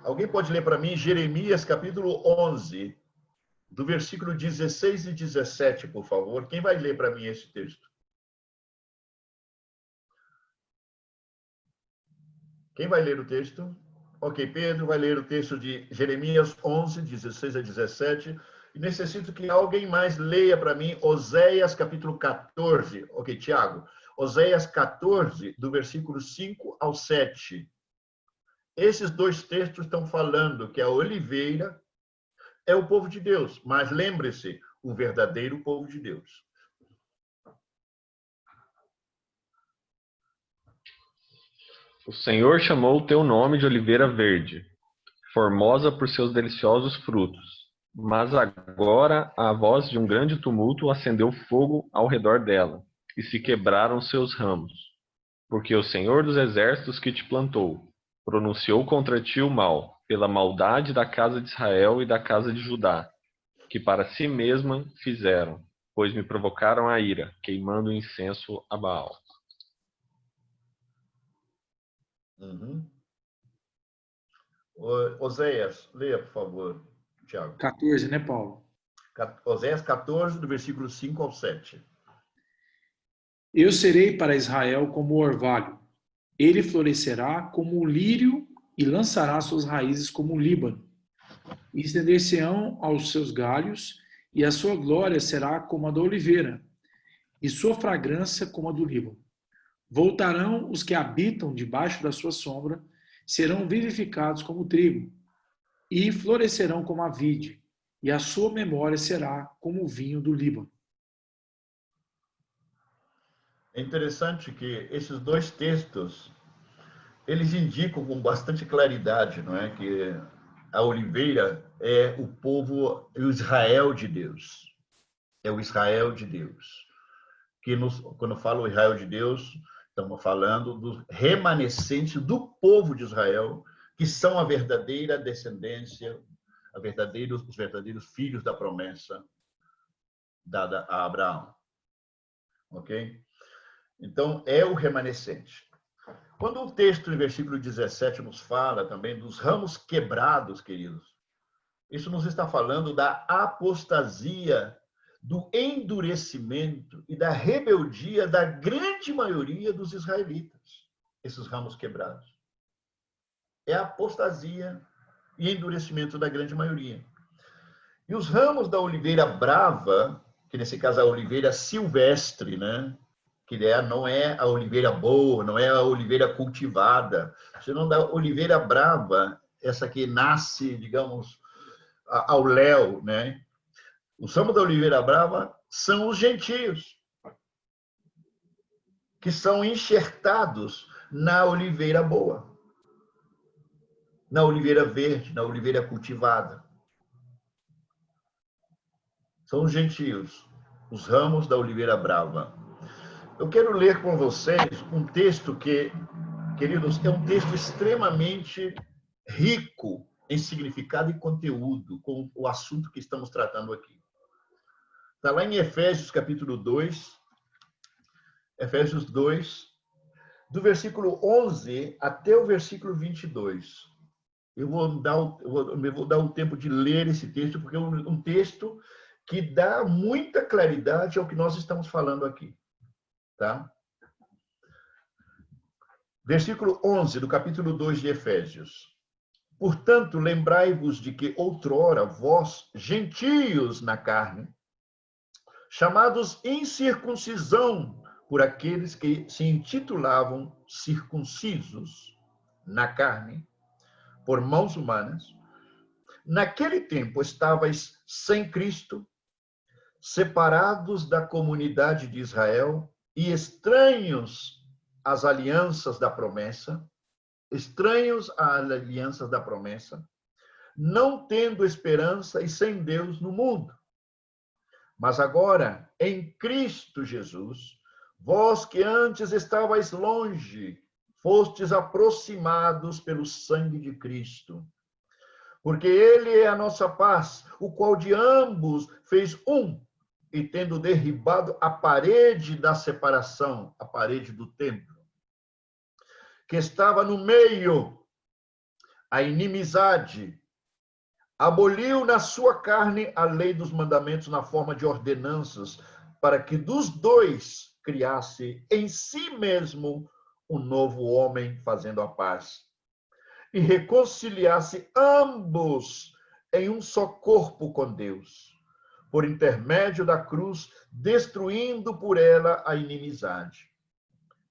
S1: Alguém pode ler para mim Jeremias capítulo 11, do versículo 16 e 17, por favor. Quem vai ler para mim esse texto? Quem vai ler o texto? Ok, Pedro vai ler o texto de Jeremias 11, 16 a 17. E necessito que alguém mais leia para mim Oséias capítulo 14. Ok, Tiago. Oséias 14, do versículo 5 ao 7. Esses 2 textos estão falando que a oliveira é o povo de Deus, mas lembre-se, o verdadeiro povo de Deus.
S3: O Senhor chamou o teu nome de oliveira verde, formosa por seus deliciosos frutos. Mas agora a voz de um grande tumulto acendeu fogo ao redor dela, e se quebraram seus ramos. Porque o Senhor dos exércitos que te plantou pronunciou contra ti o mal, pela maldade da casa de Israel e da casa de Judá, que para si mesma fizeram, pois me provocaram a ira, queimando incenso a Baal.
S1: Oséias, leia, por favor, Tiago.
S2: 14, né, Paulo?
S1: Oséias 14, do versículo 5 ao 7.
S2: Eu serei para Israel como o orvalho. Ele florescerá como o lírio e lançará suas raízes como o Líbano. E estender-se-ão aos seus galhos, e a sua glória será como a da oliveira, e sua fragrância como a do Líbano. Voltarão os que habitam debaixo da sua sombra, serão vivificados como o trigo, e florescerão como a vide, e a sua memória será como o vinho do Líbano.
S1: É interessante que esses dois textos, eles indicam com bastante claridade, não é, que a oliveira é o povo, o Israel de Deus. É o Israel de Deus. Quando falo Israel de Deus, estamos falando dos remanescentes do povo de Israel, que são a verdadeira descendência, os verdadeiros filhos da promessa dada a Abraão. Ok? Então, é o remanescente. Quando o texto, no versículo 17, nos fala também dos ramos quebrados, queridos, isso nos está falando da apostasia, do endurecimento e da rebeldia da grande maioria dos israelitas, esses ramos quebrados. É a apostasia e endurecimento da grande maioria. E os ramos da oliveira brava, que nesse caso é a oliveira silvestre, né? Que não é a oliveira boa, não é a oliveira cultivada, senão da oliveira brava, essa que nasce, digamos, ao léu, né? Os ramos da oliveira brava são os gentios, que são enxertados na oliveira boa, na oliveira verde, na oliveira cultivada. São os gentios, os ramos da oliveira brava. Eu quero ler com vocês um texto que, queridos, é um texto extremamente rico em significado e conteúdo com o assunto que estamos tratando aqui. Está lá em Efésios, capítulo 2, Efésios 2, do versículo 11 até o versículo 22. Eu vou dar o tempo de ler esse texto, porque é um texto que dá muita claridade ao que nós estamos falando aqui. Tá? Versículo 11 do capítulo 2 de Efésios. Portanto, lembrai-vos de que outrora vós, gentios na carne, chamados incircuncisão por aqueles que se intitulavam circuncisos na carne, por mãos humanas, naquele tempo estavais sem Cristo, separados da comunidade de Israel e estranhos às alianças da promessa, não tendo esperança e sem Deus no mundo. Mas agora, em Cristo Jesus, vós que antes estavais longe, fostes aproximados pelo sangue de Cristo. Porque ele é a nossa paz, o qual de ambos fez um, e tendo derribado a parede da separação, a parede do templo, que estava no meio, a inimizade, aboliu na sua carne a lei dos mandamentos na forma de ordenanças, para que dos dois criasse em si mesmo um novo homem, fazendo a paz, e reconciliasse ambos em um só corpo com Deus, por intermédio da cruz, destruindo por ela a inimizade.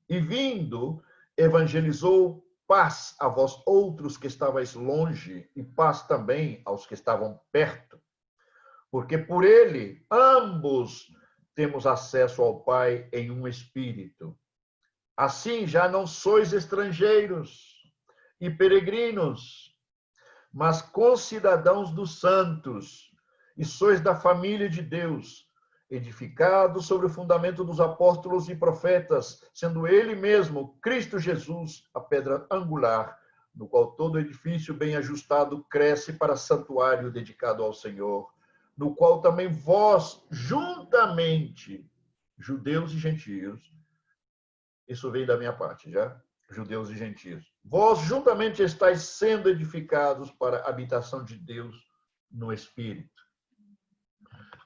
S1: E vindo, evangelizou paz a vós outros que estavais longe, e paz também aos que estavam perto, porque por ele ambos temos acesso ao Pai em um espírito. Assim já não sois estrangeiros e peregrinos, mas concidadãos dos santos, e sois da família de Deus, edificados sobre o fundamento dos apóstolos e profetas, sendo ele mesmo, Cristo Jesus, a pedra angular, no qual todo edifício bem ajustado cresce para santuário dedicado ao Senhor, no qual também vós, juntamente, judeus e gentios, isso vem da minha parte, já? Judeus e gentios. Vós juntamente estáis sendo edificados para a habitação de Deus no Espírito.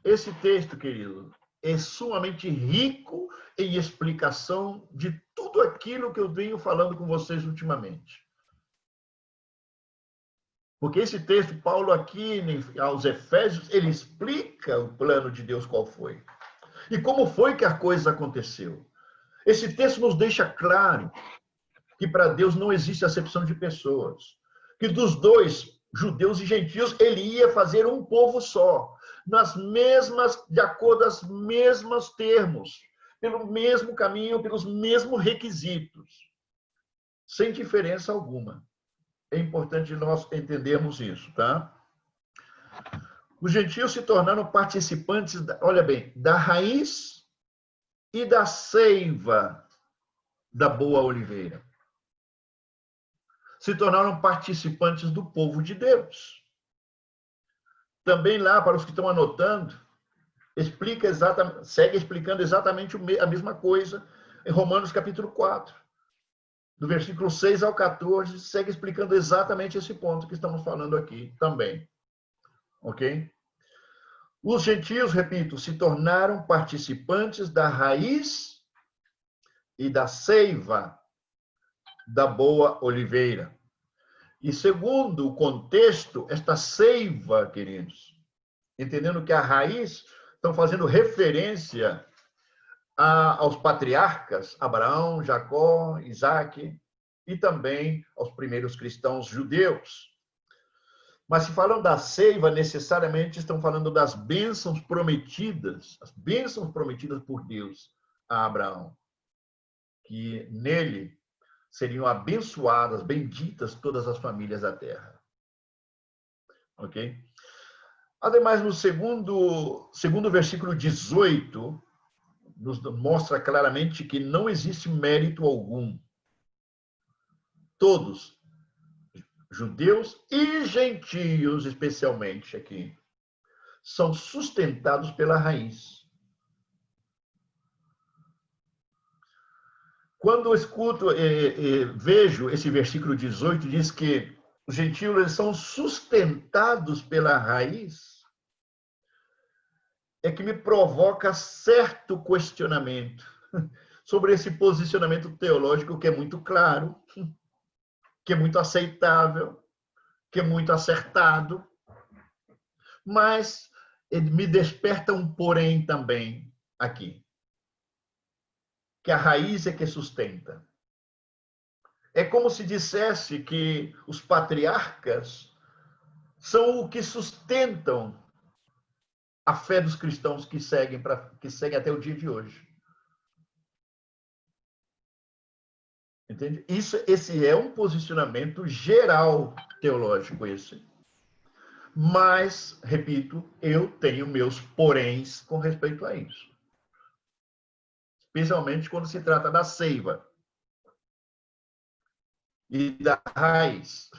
S1: Esse texto, querido, é sumamente rico em explicação de tudo aquilo que eu venho falando com vocês ultimamente. Porque esse texto, Paulo aqui, aos Efésios, ele explica o plano de Deus qual foi. E como foi que a coisa aconteceu. Esse texto nos deixa claro que para Deus não existe acepção de pessoas. Que dos dois, judeus e gentios, ele ia fazer um povo só, de acordo aos mesmos termos, pelo mesmo caminho, pelos mesmos requisitos, sem diferença alguma. É importante nós entendermos isso, tá? Os gentios se tornaram participantes, olha bem, da raiz e da seiva da boa oliveira. Se tornaram participantes do povo de Deus. Também lá, para os que estão anotando, segue explicando exatamente a mesma coisa em Romanos capítulo 4. Do versículo 6 ao 14, segue explicando exatamente esse ponto que estamos falando aqui também. Ok? Os gentios, repito, se tornaram participantes da raiz e da seiva da boa oliveira. E segundo o contexto, esta seiva, queridos, entendendo que a raiz, estão fazendo referência aos patriarcas, Abraão, Jacó, Isaac, e também aos primeiros cristãos judeus. Mas se falam da seiva, necessariamente estão falando das bênçãos prometidas, as bênçãos prometidas por Deus a Abraão, que nele seriam abençoadas, benditas todas as famílias da terra. Ok? Ademais, no segundo versículo 18, nos mostra claramente que não existe mérito algum. Todos, judeus e gentios, especialmente aqui, são sustentados pela raiz. Quando eu escuto, vejo esse versículo 18, diz que os gentios eles são sustentados pela raiz, é que me provoca certo questionamento sobre esse posicionamento teológico que é muito claro, que é muito aceitável, que é muito acertado, mas ele me desperta um porém também aqui, que a raiz é que sustenta. É como se dissesse que os patriarcas são o que sustentam a fé dos cristãos que seguem até o dia de hoje. Entende? Esse é um posicionamento geral teológico, esse. Mas, repito, eu tenho meus poréns com respeito a isso. Especialmente quando se trata da seiva e da raiz.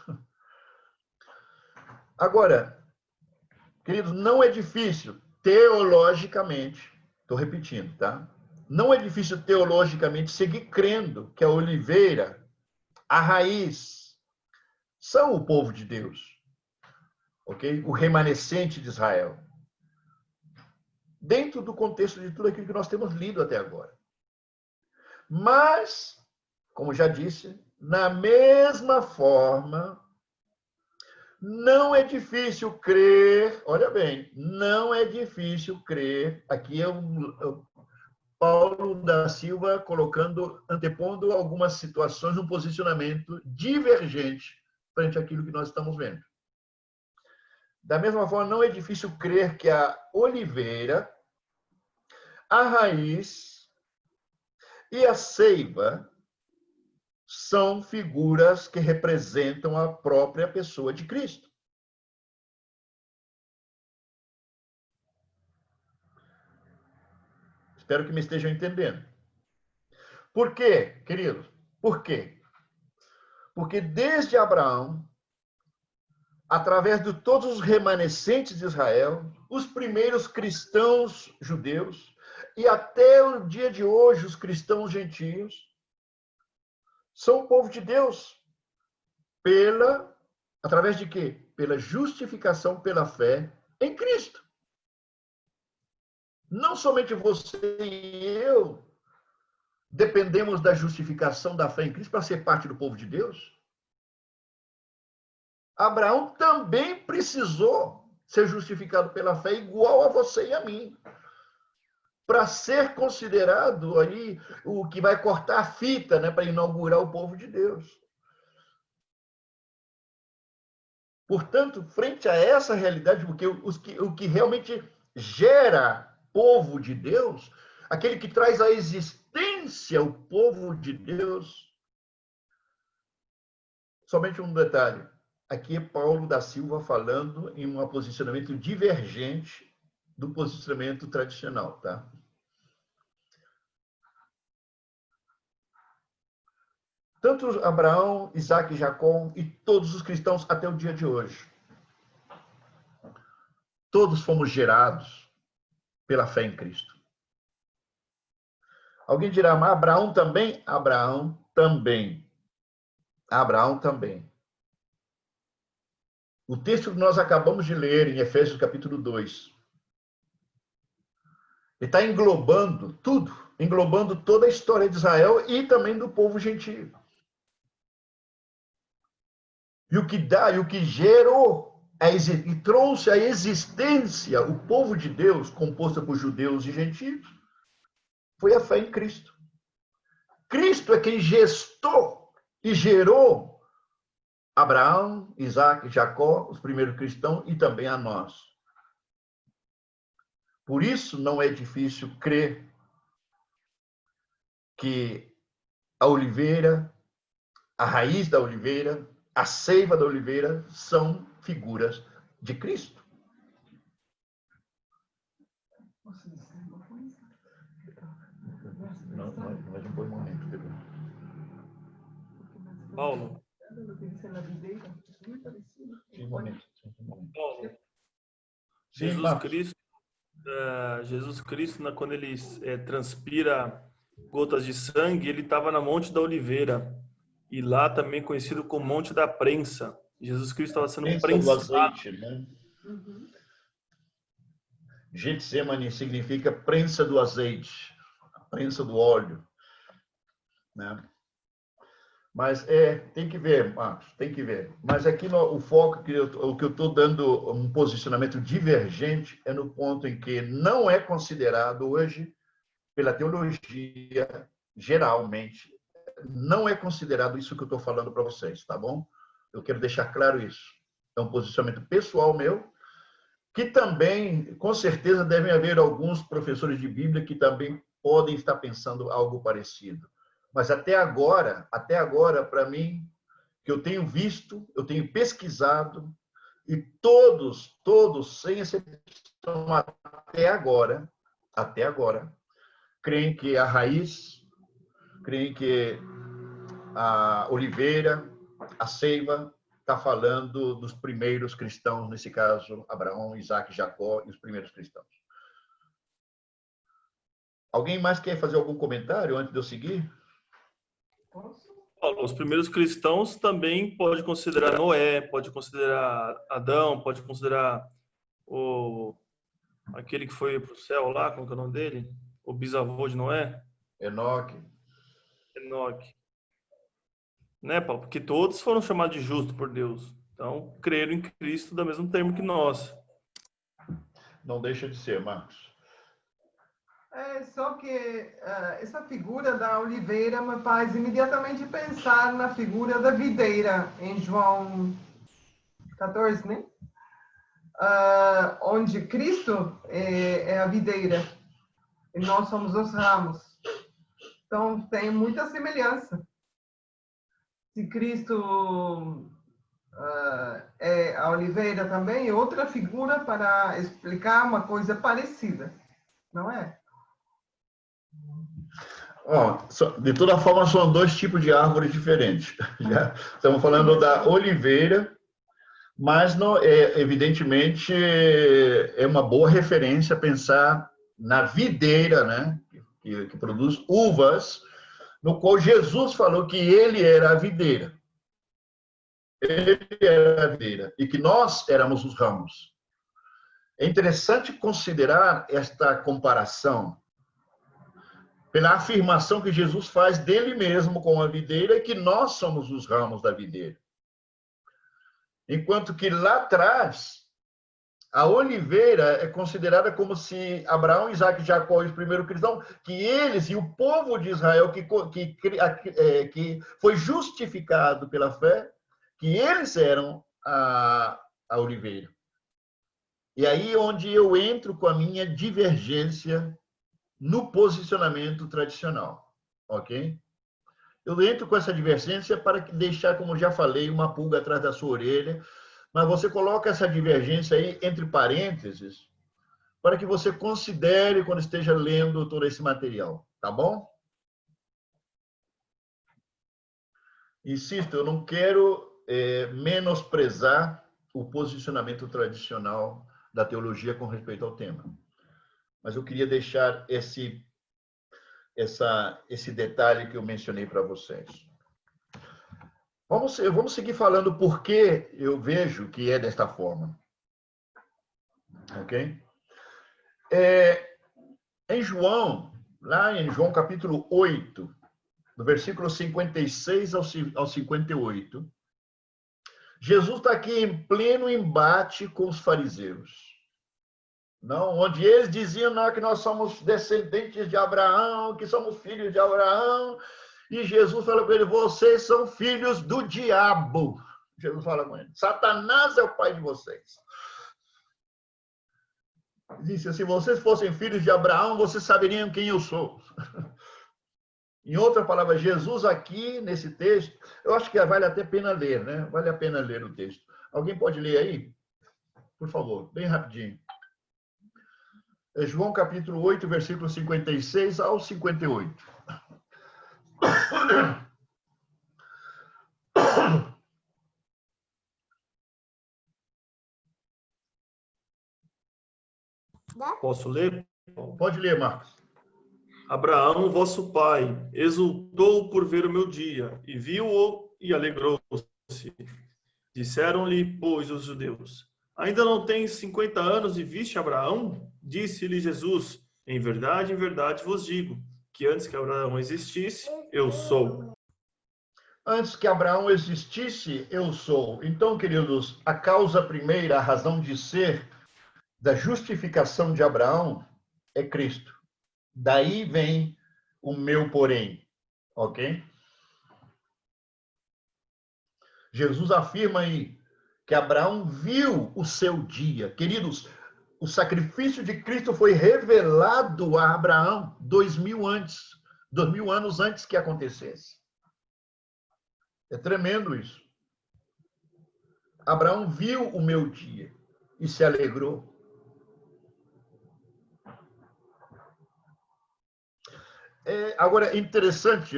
S1: Agora, queridos, não é difícil teologicamente, estou repetindo, tá? Não é difícil teologicamente seguir crendo que a oliveira, a raiz, são o povo de Deus, ok? O remanescente de Israel. Dentro do contexto de tudo aquilo que nós temos lido até agora. Mas, como já disse, na mesma forma, não é difícil crer, olha bem, não é difícil crer, aqui é o Paulo da Silva antepondo algumas situações, um posicionamento divergente frente àquilo que nós estamos vendo. Da mesma forma, não é difícil crer que a oliveira, a raiz e a seiva são figuras que representam a própria pessoa de Cristo. Espero que me estejam entendendo. Por quê, queridos? Por quê? Porque desde Abraão, através de todos os remanescentes de Israel, os primeiros cristãos judeus, e até o dia de hoje, os cristãos gentios, são o povo de Deus. Através de quê? Pela justificação pela fé em Cristo. Não somente você e eu dependemos da justificação da fé em Cristo para ser parte do povo de Deus. Abraão também precisou ser justificado pela fé igual a você e a mim, para ser considerado aí o que vai cortar a fita, né, para inaugurar o povo de Deus. Portanto, frente a essa realidade, porque o que realmente gera povo de Deus, aquele que traz à existência o povo de Deus, somente um detalhe. Aqui é Paulo da Silva falando em um posicionamento divergente do posicionamento tradicional, tá? Tanto Abraão, Isaac e Jacó e todos os cristãos até o dia de hoje. Todos fomos gerados pela fé em Cristo. Alguém dirá, mas Abraão também? Abraão também. Abraão também. O texto que nós acabamos de ler em Efésios capítulo 2, ele está englobando tudo, englobando toda a história de Israel e também do povo gentio. E o que dá, e o que gerou e trouxe à existência o povo de Deus, composto por judeus e gentios, foi a fé em Cristo. Cristo é quem gestou e gerou Abraão, Isaac, Jacó, os primeiros cristãos, e também a nós. Por isso não é difícil crer que a oliveira, a raiz da oliveira, a seiva da oliveira são figuras de Cristo. Não foi um momento.
S4: Paulo. Paulo. Jesus Cristo, quando ele transpira gotas de sangue, ele estava na Monte da Oliveira. E lá também conhecido como Monte da Prensa. Jesus Cristo estava sendo prensado.
S1: Do azeite, né? Getsemane significa prensa do azeite, a prensa do óleo, né? Mas tem que ver, Marcos, tem que ver. Mas aqui o foco, o que eu estou dando um posicionamento divergente é no ponto em que não é considerado hoje, pela teologia, geralmente, não é considerado isso que eu estou falando para vocês, tá bom? Eu quero deixar claro isso. É um posicionamento pessoal meu, que também, com certeza, devem haver alguns professores de Bíblia que também podem estar pensando algo parecido. Mas até agora, para mim, que eu tenho visto, eu tenho pesquisado, e todos, sem exceção, até agora, creem que a raiz, creem que a oliveira, a seiva, está falando dos primeiros cristãos, nesse caso, Abraão, Isaac, Jacó e os primeiros cristãos. Alguém mais quer fazer algum comentário antes de eu seguir?
S4: Os primeiros cristãos também pode considerar Noé, pode considerar Adão, pode considerar aquele que foi para o céu lá, como é o nome dele? O bisavô de Noé?
S1: Enoque.
S4: Né, Paulo? Porque todos foram chamados de justos por Deus. Então, creram em Cristo do mesmo termo que nós.
S1: Não deixa de ser, Marcos.
S5: Só que essa figura da oliveira me faz imediatamente pensar na figura da videira, em João 14, né? Onde Cristo é a videira e nós somos os ramos. Então, tem muita semelhança. Se Cristo é a oliveira também, é outra figura para explicar uma coisa parecida, não é?
S1: De toda forma, são dois tipos de árvores diferentes. Já estamos falando da oliveira, mas não, evidentemente é uma boa referência pensar na videira, né, que produz uvas, no qual Jesus falou que ele era a videira. Ele era a videira e que nós éramos os ramos. É interessante considerar esta comparação pela afirmação que Jesus faz dele mesmo com a videira e que nós somos os ramos da videira. Enquanto que lá atrás, a oliveira é considerada como se Abraão, Isaac e Jacó, os primeiros cristãos, que eles e o povo de Israel que foi justificado pela fé, que eles eram a oliveira. E aí onde eu entro com a minha divergência no posicionamento tradicional, ok? Eu entro com essa divergência para deixar, como já falei, uma pulga atrás da sua orelha, mas você coloca essa divergência aí entre parênteses para que você considere quando esteja lendo todo esse material, tá bom? Insisto, eu não quero menosprezar o posicionamento tradicional da teologia com respeito ao tema, mas eu queria deixar esse detalhe que eu mencionei para vocês. Vamos seguir falando por que eu vejo que é desta forma. Ok? Em João, lá em João capítulo 8, do versículo 56 ao 58, Jesus está aqui em pleno embate com os fariseus. Não, onde eles diziam que nós somos descendentes de Abraão, que somos filhos de Abraão, e Jesus fala para ele, vocês são filhos do diabo. Jesus fala com ele, Satanás é o pai de vocês. Disse, se vocês fossem filhos de Abraão, vocês saberiam quem eu sou. Em outra palavra, Jesus aqui, nesse texto, eu acho que vale até a pena ler, né? Vale a pena ler o texto. Alguém pode ler aí? Por favor, bem rapidinho. É João capítulo 8, versículo 56 ao 58.
S4: Posso ler?
S1: Pode ler, Marcos.
S4: Abraão, vosso pai, exultou por ver o meu dia, e viu-o e alegrou-se. Disseram-lhe, pois, os judeus, ainda não tens 50 anos e viste Abraão? Disse-lhe Jesus, em verdade vos digo, que antes que Abraão existisse, eu sou.
S1: Antes que Abraão existisse, eu sou. Então, queridos, a causa primeira, a razão de ser da justificação de Abraão é Cristo. Daí vem o meu porém, ok? Jesus afirma aí que Abraão viu o seu dia. Queridos, o sacrifício de Cristo foi revelado a Abraão 2000 anos antes que acontecesse. É tremendo isso. Abraão viu o meu dia e se alegrou. Agora, interessante,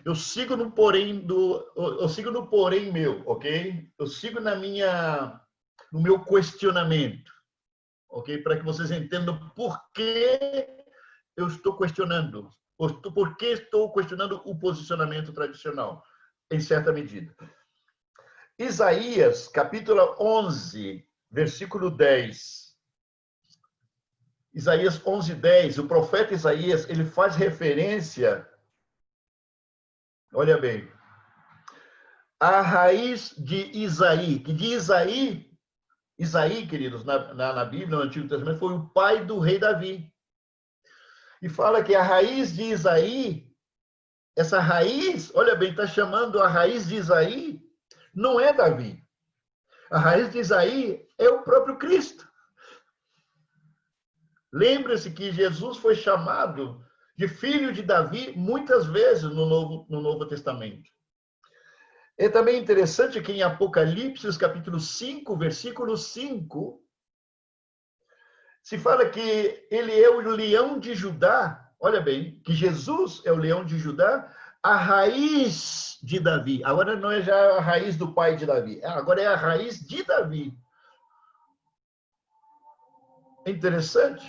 S1: eu sigo no porém meu, ok? Eu sigo no meu questionamento, ok? Para que vocês entendam por que eu estou questionando, por que estou questionando o posicionamento tradicional, em certa medida. Isaías, capítulo 11, versículo 10. Isaías 11:10, o profeta Isaías, ele faz referência, olha bem, a raiz de Isaí, que de Isaí, queridos, na Bíblia, no Antigo Testamento, foi o pai do rei Davi. E fala que a raiz de Isaí, essa raiz, olha bem, está chamando a raiz de Isaí, não é Davi. A raiz de Isaí é o próprio Cristo. Lembre-se que Jesus foi chamado de filho de Davi muitas vezes no Novo Testamento. É também interessante que em Apocalipse, capítulo 5, versículo 5, se fala que ele é o leão de Judá. Olha bem, que Jesus é o leão de Judá, a raiz de Davi. Agora não é já a raiz do pai de Davi, agora é a raiz de Davi. Interessante.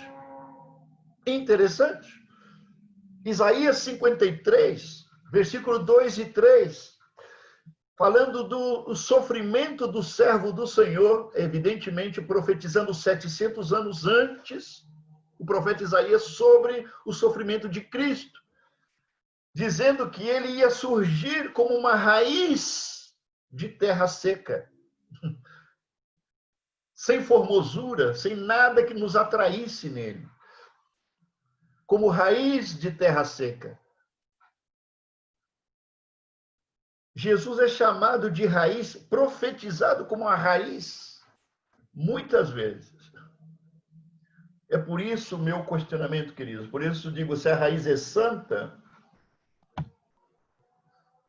S1: Interessante. Isaías 53, versículo 2 e 3, falando do sofrimento do servo do Senhor, evidentemente profetizando 700 anos antes, o profeta Isaías, sobre o sofrimento de Cristo, dizendo que ele ia surgir como uma raiz de terra seca. sem formosura, sem nada que nos atraísse nele. Como raiz de terra seca. Jesus é chamado de raiz, profetizado como a raiz, muitas vezes. É por isso o meu questionamento, queridos. Por isso eu digo, se a raiz é santa,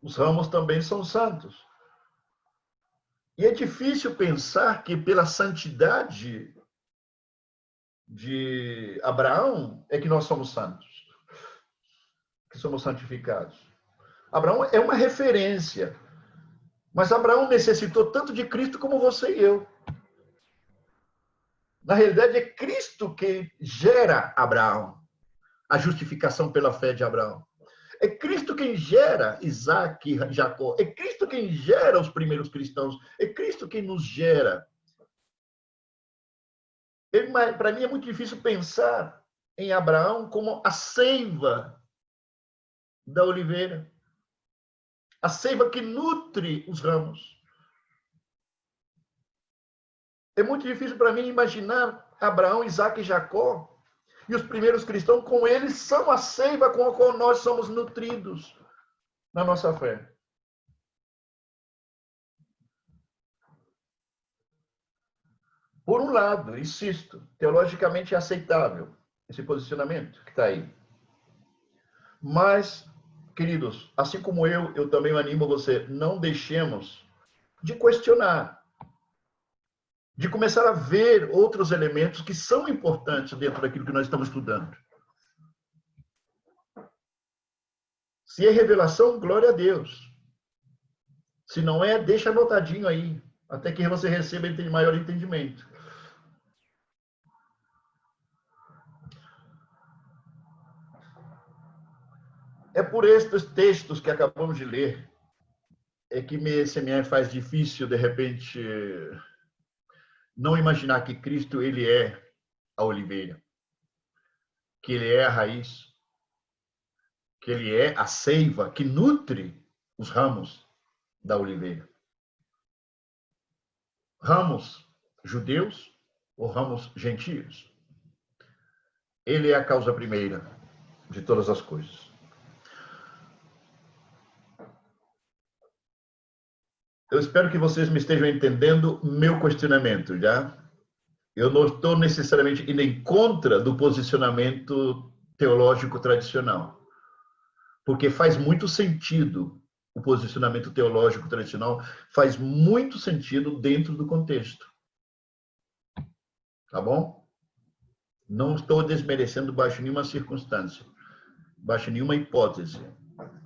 S1: os ramos também são santos. E é difícil pensar que pela santidade de Abraão é que nós somos santos, que somos santificados. Abraão é uma referência, mas Abraão necessitou tanto de Cristo como você e eu. Na realidade, é Cristo que gera Abraão, a justificação pela fé de Abraão. É Cristo quem gera Isaac e Jacó. É Cristo quem gera os primeiros cristãos. É Cristo quem nos gera. Para mim é muito difícil pensar em Abraão como a seiva da oliveira. A seiva que nutre os ramos. É muito difícil para mim imaginar Abraão, Isaac e Jacó e os primeiros cristãos, com eles são a seiva com a qual nós somos nutridos na nossa fé. Por um lado, insisto, teologicamente é aceitável esse posicionamento que está aí. Mas, queridos, assim como eu também animo você, não deixemos de questionar, de começar a ver outros elementos que são importantes dentro daquilo que nós estamos estudando. Se é revelação, glória a Deus. Se não é, deixa anotadinho aí, até que você receba maior entendimento. É por estes textos que acabamos de ler, é que se me faz difícil, de repente, não imaginar que Cristo, ele é a oliveira, que ele é a raiz, que ele é a seiva que nutre os ramos da oliveira. Ramos judeus ou ramos gentios. Ele é a causa primeira de todas as coisas. Eu espero que vocês me estejam entendendo meu questionamento, já? Eu não estou necessariamente indo em contra do posicionamento teológico tradicional, porque faz muito sentido o posicionamento teológico tradicional, faz muito sentido dentro do contexto. Tá bom? Não estou desmerecendo baixo nenhuma circunstância, baixo nenhuma hipótese,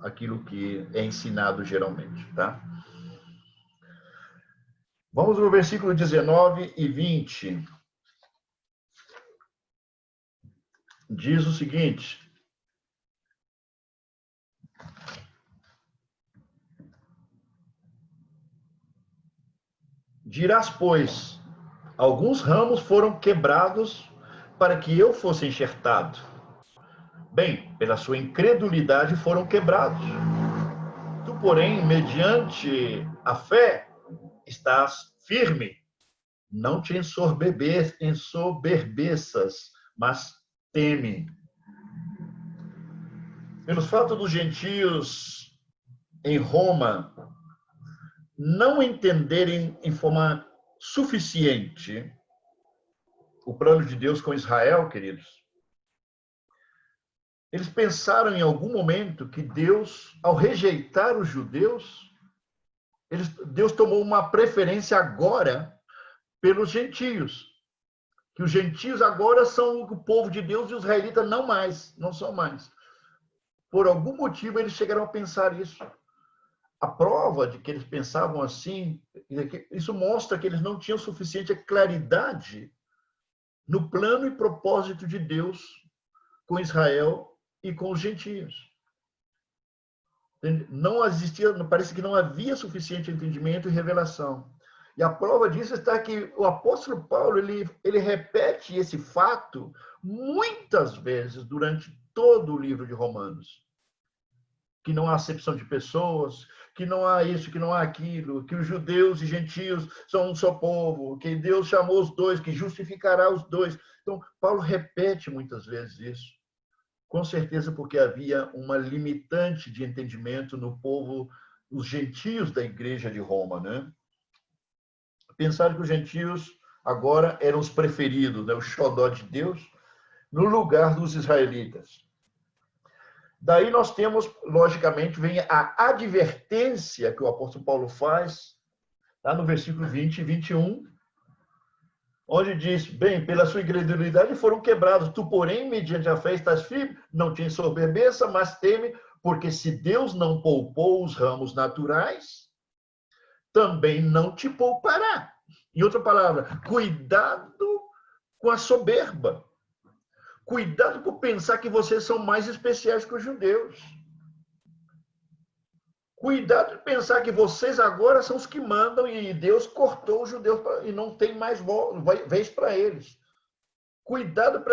S1: aquilo que é ensinado geralmente, tá? Vamos no versículo 19 e 20. Diz o seguinte: dirás, pois, alguns ramos foram quebrados para que eu fosse enxertado. Bem, pela sua incredulidade foram quebrados. Tu, porém, mediante a fé, estás firme. Não te ensoberbeças, mas teme. Pelos fatos dos gentios em Roma não entenderem em forma suficiente o plano de Deus com Israel, queridos, eles pensaram em algum momento que Deus, ao rejeitar os judeus, Deus tomou uma preferência agora pelos gentios. Que os gentios agora são o povo de Deus e os israelitas não são mais. Por algum motivo eles chegaram a pensar isso. A prova de que eles pensavam assim, isso mostra que eles não tinham suficiente claridade no plano e propósito de Deus com Israel e com os gentios. Não existia, parece que não havia suficiente entendimento e revelação. E a prova disso está que o apóstolo Paulo, ele repete esse fato muitas vezes durante todo o livro de Romanos. Que não há acepção de pessoas, que não há isso, que não há aquilo, que os judeus e gentios são um só povo, que Deus chamou os dois, que justificará os dois. Então, Paulo repete muitas vezes isso. Com certeza porque havia uma limitante de entendimento no povo, os gentios da igreja de Roma, né? Pensaram que os gentios agora eram os preferidos, né? O xodó de Deus, no lugar dos israelitas. Daí nós temos, logicamente, vem a advertência que o apóstolo Paulo faz, lá no versículo 20 e 21, onde diz, bem, pela sua incredulidade foram quebrados. Tu, porém, mediante a fé estás firme, não te ensoberbeça, mas teme, porque se Deus não poupou os ramos naturais, também não te poupará. Em outra palavra, cuidado com a soberba. Cuidado por pensar que vocês são mais especiais que os judeus. Cuidado de pensar que vocês agora são os que mandam e Deus cortou os judeus e não tem mais vez para eles. Cuidado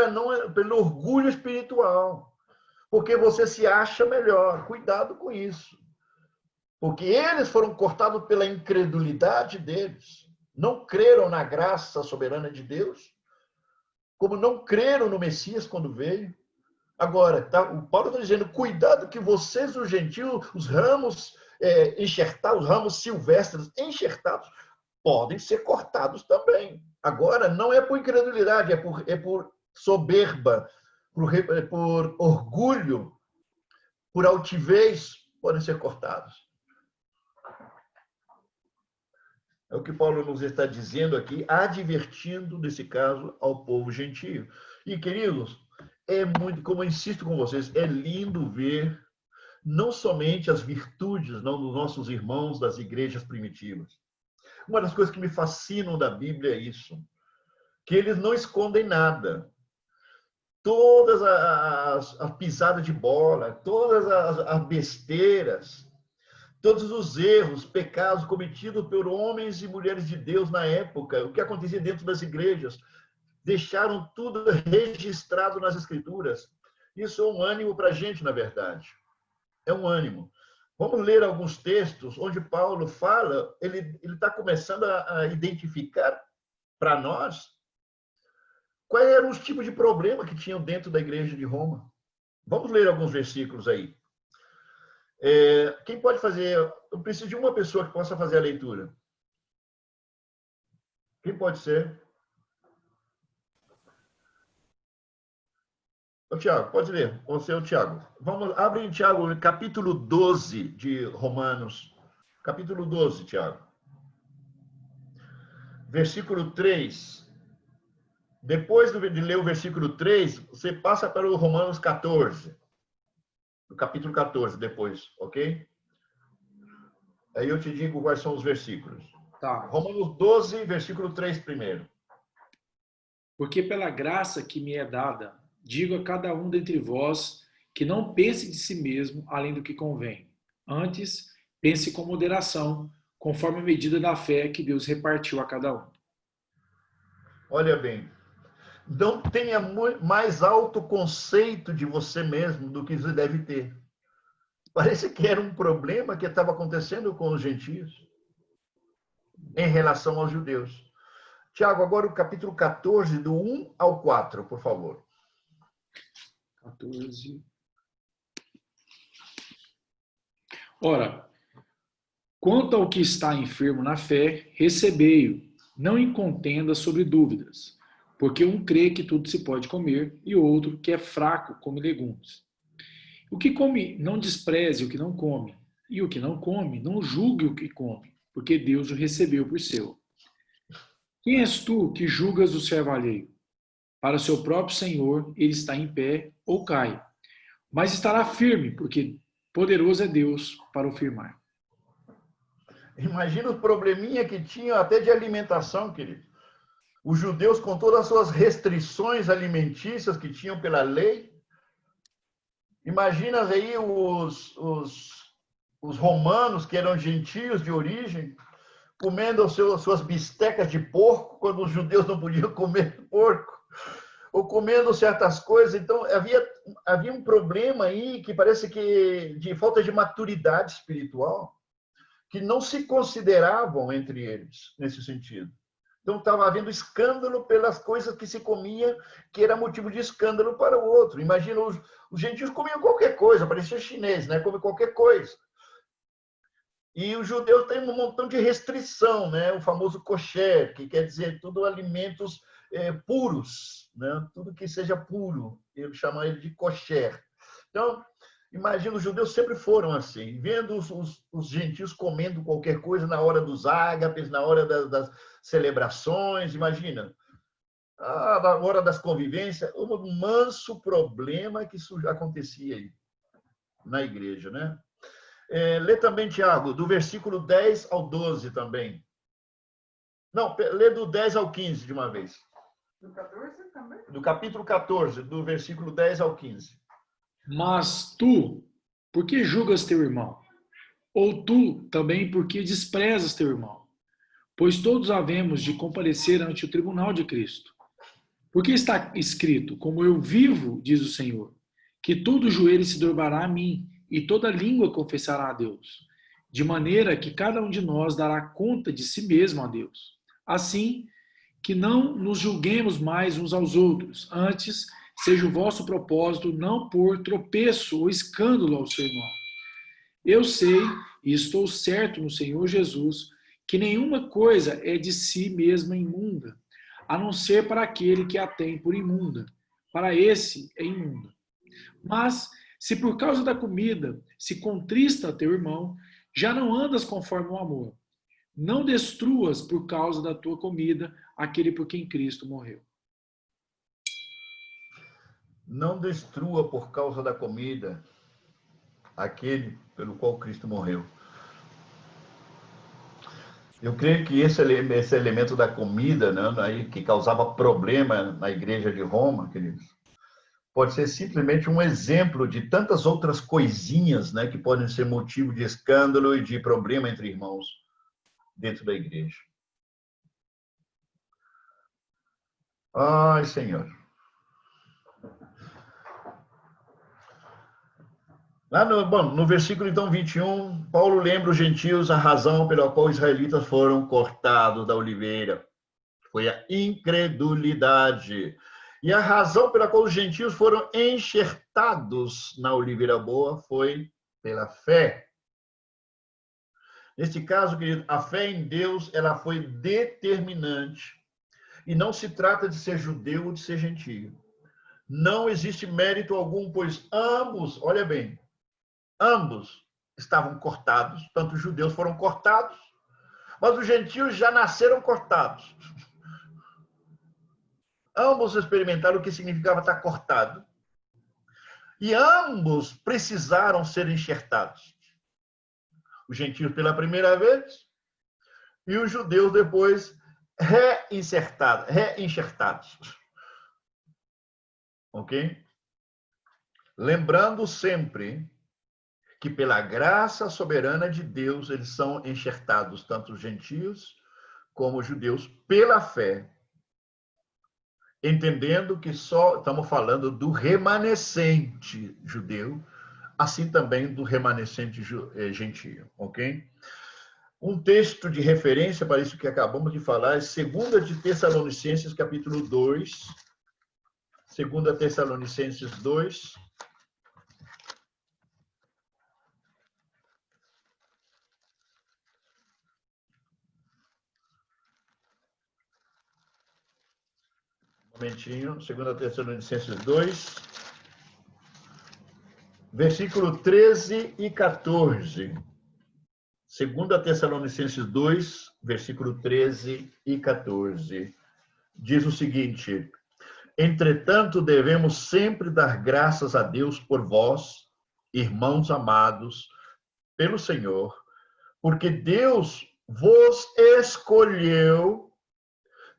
S1: pelo orgulho espiritual, porque você se acha melhor. Cuidado com isso. Porque eles foram cortados pela incredulidade deles. Não creram na graça soberana de Deus, como não creram no Messias quando veio. Agora, o Paulo está dizendo, cuidado que vocês, os gentios, os ramos enxertados, os ramos silvestres enxertados, podem ser cortados também. Agora, não é por incredulidade, é por soberba, por orgulho, por altivez, podem ser cortados. É o que Paulo nos está dizendo aqui, advertindo, nesse caso, ao povo gentio. E, queridos, é muito, como eu insisto com vocês, é lindo ver não somente as virtudes não, dos nossos irmãos das igrejas primitivas. Uma das coisas que me fascinam da Bíblia é isso, que eles não escondem nada. Todas as pisadas de bola, todas as besteiras, todos os erros, pecados cometidos por homens e mulheres de Deus na época, o que acontecia dentro das igrejas, deixaram tudo registrado nas Escrituras. Isso é um ânimo para a gente, na verdade. É um ânimo. Vamos ler alguns textos onde Paulo fala, ele está começando a identificar para nós quais eram os tipos de problema que tinham dentro da igreja de Roma. Vamos ler alguns versículos aí. Quem pode fazer? Eu preciso de uma pessoa que possa fazer a leitura. Quem pode ser? O Tiago, pode ler. Você é o Tiago. Abre em Tiago, capítulo 12 de Romanos. Capítulo 12, Tiago. Versículo 3. Depois de ler o versículo 3, você passa para o Romanos 14. No capítulo 14, depois, ok? Aí eu te digo quais são os versículos.
S2: Tá.
S1: Romanos 12, versículo 3 primeiro.
S2: Porque pela graça que me é dada, digo a cada um dentre vós que não pense de si mesmo além do que convém. Antes, pense com moderação, conforme a medida da fé que Deus repartiu a cada um.
S1: Olha bem, não tenha mais alto conceito de você mesmo do que você deve ter. Parece que era um problema que estava acontecendo com os gentios em relação aos judeus. Tiago, agora o capítulo 14, do 1 ao 4, por favor.
S2: 14. Ora, quanto ao que está enfermo na fé, recebei-o, não em contenda sobre dúvidas, porque um crê que tudo se pode comer e outro que é fraco come legumes. O que come não despreze o que não come, e o que não come não julgue o que come, porque Deus o recebeu por seu. Quem és tu que julgas o servo alheio? Para o seu próprio Senhor ele está em pé ou cai, mas estará firme, porque poderoso é Deus para o firmar.
S1: Imagina o probleminha que tinham até de alimentação, querido. Os judeus, com todas as suas restrições alimentícias que tinham pela lei. Imagina aí os romanos, que eram gentios de origem, comendo suas bistecas de porco, quando os judeus não podiam comer porco, ou comendo certas coisas. Então, havia um problema aí que parece que de falta de maturidade espiritual. que não se consideravam entre eles, nesse sentido. Então, estava havendo escândalo pelas coisas que se comia, que era motivo de escândalo para o outro. Imagina, os gentios comiam qualquer coisa, parecia chinês, né? Come qualquer coisa. E os judeus têm um montão de restrição, né? O famoso kosher, que quer dizer tudo alimentos puros, né? Tudo que seja puro, ele chama ele de kosher. Então, imagina, os judeus sempre foram assim, vendo os gentios comendo qualquer coisa na hora dos ágapes, na hora das celebrações, imagina. Na hora das convivências, um manso problema que isso acontecia aí na igreja, né? Lê também, Tiago, do versículo 10 ao 12 também. Não, lê do 10 ao 15 de uma vez.
S5: Do 14 também?
S1: Do capítulo 14, do versículo 10 ao 15.
S2: Mas tu, por que julgas teu irmão? Ou tu também, por que desprezas teu irmão? Pois todos havemos de comparecer ante o tribunal de Cristo. Porque está escrito, como eu vivo, diz o Senhor, que todo joelho se dobrará a mim, e toda língua confessará a Deus, de maneira que cada um de nós dará conta de si mesmo a Deus. Assim, que não nos julguemos mais uns aos outros, antes seja o vosso propósito não pôr tropeço ou escândalo ao seu irmão. Eu sei, e estou certo no Senhor Jesus, que nenhuma coisa é de si mesma imunda, a não ser para aquele que a tem por imunda. Para esse é imunda. Mas, se por causa da comida se contrista teu irmão, já não andas conforme o amor. Não destruas por causa da tua comida aquele por quem Cristo morreu.
S1: Não destrua por causa da comida aquele pelo qual Cristo morreu. Eu creio que esse elemento da comida, né, que causava problema na igreja de Roma, queridos, pode ser simplesmente um exemplo de tantas outras coisinhas, né, que podem ser motivo de escândalo e de problema entre irmãos dentro da igreja. Ai, Senhor. Lá no versículo, então, 21, Paulo lembra os gentios a razão pela qual os israelitas foram cortados da oliveira. Foi a incredulidade. E a razão pela qual os gentios foram enxertados na oliveira boa foi pela fé. Neste caso, querido, a fé em Deus, ela foi determinante. E não se trata de ser judeu ou de ser gentio. Não existe mérito algum, pois ambos, olha bem, ambos estavam cortados, tanto os judeus foram cortados, mas os gentios já nasceram cortados. Ambos experimentaram o que significava estar cortado. E ambos precisaram ser enxertados. Os gentios pela primeira vez e os judeus depois reenxertados. Ok? Lembrando sempre que pela graça soberana de Deus eles são enxertados, tanto os gentios como os judeus, pela fé. Entendendo que só estamos falando do remanescente judeu, assim também do remanescente gentio, ok? Um texto de referência para isso que acabamos de falar é 2 de Tessalonicenses, capítulo 2. 2 Tessalonicenses 2. Momentinho, 2 Tessalonicenses 2, versículo 13 e 14. 2 Tessalonicenses 2, versículo 13 e 14. Diz o seguinte: entretanto, devemos sempre dar graças a Deus por vós, irmãos amados, pelo Senhor, porque Deus vos escolheu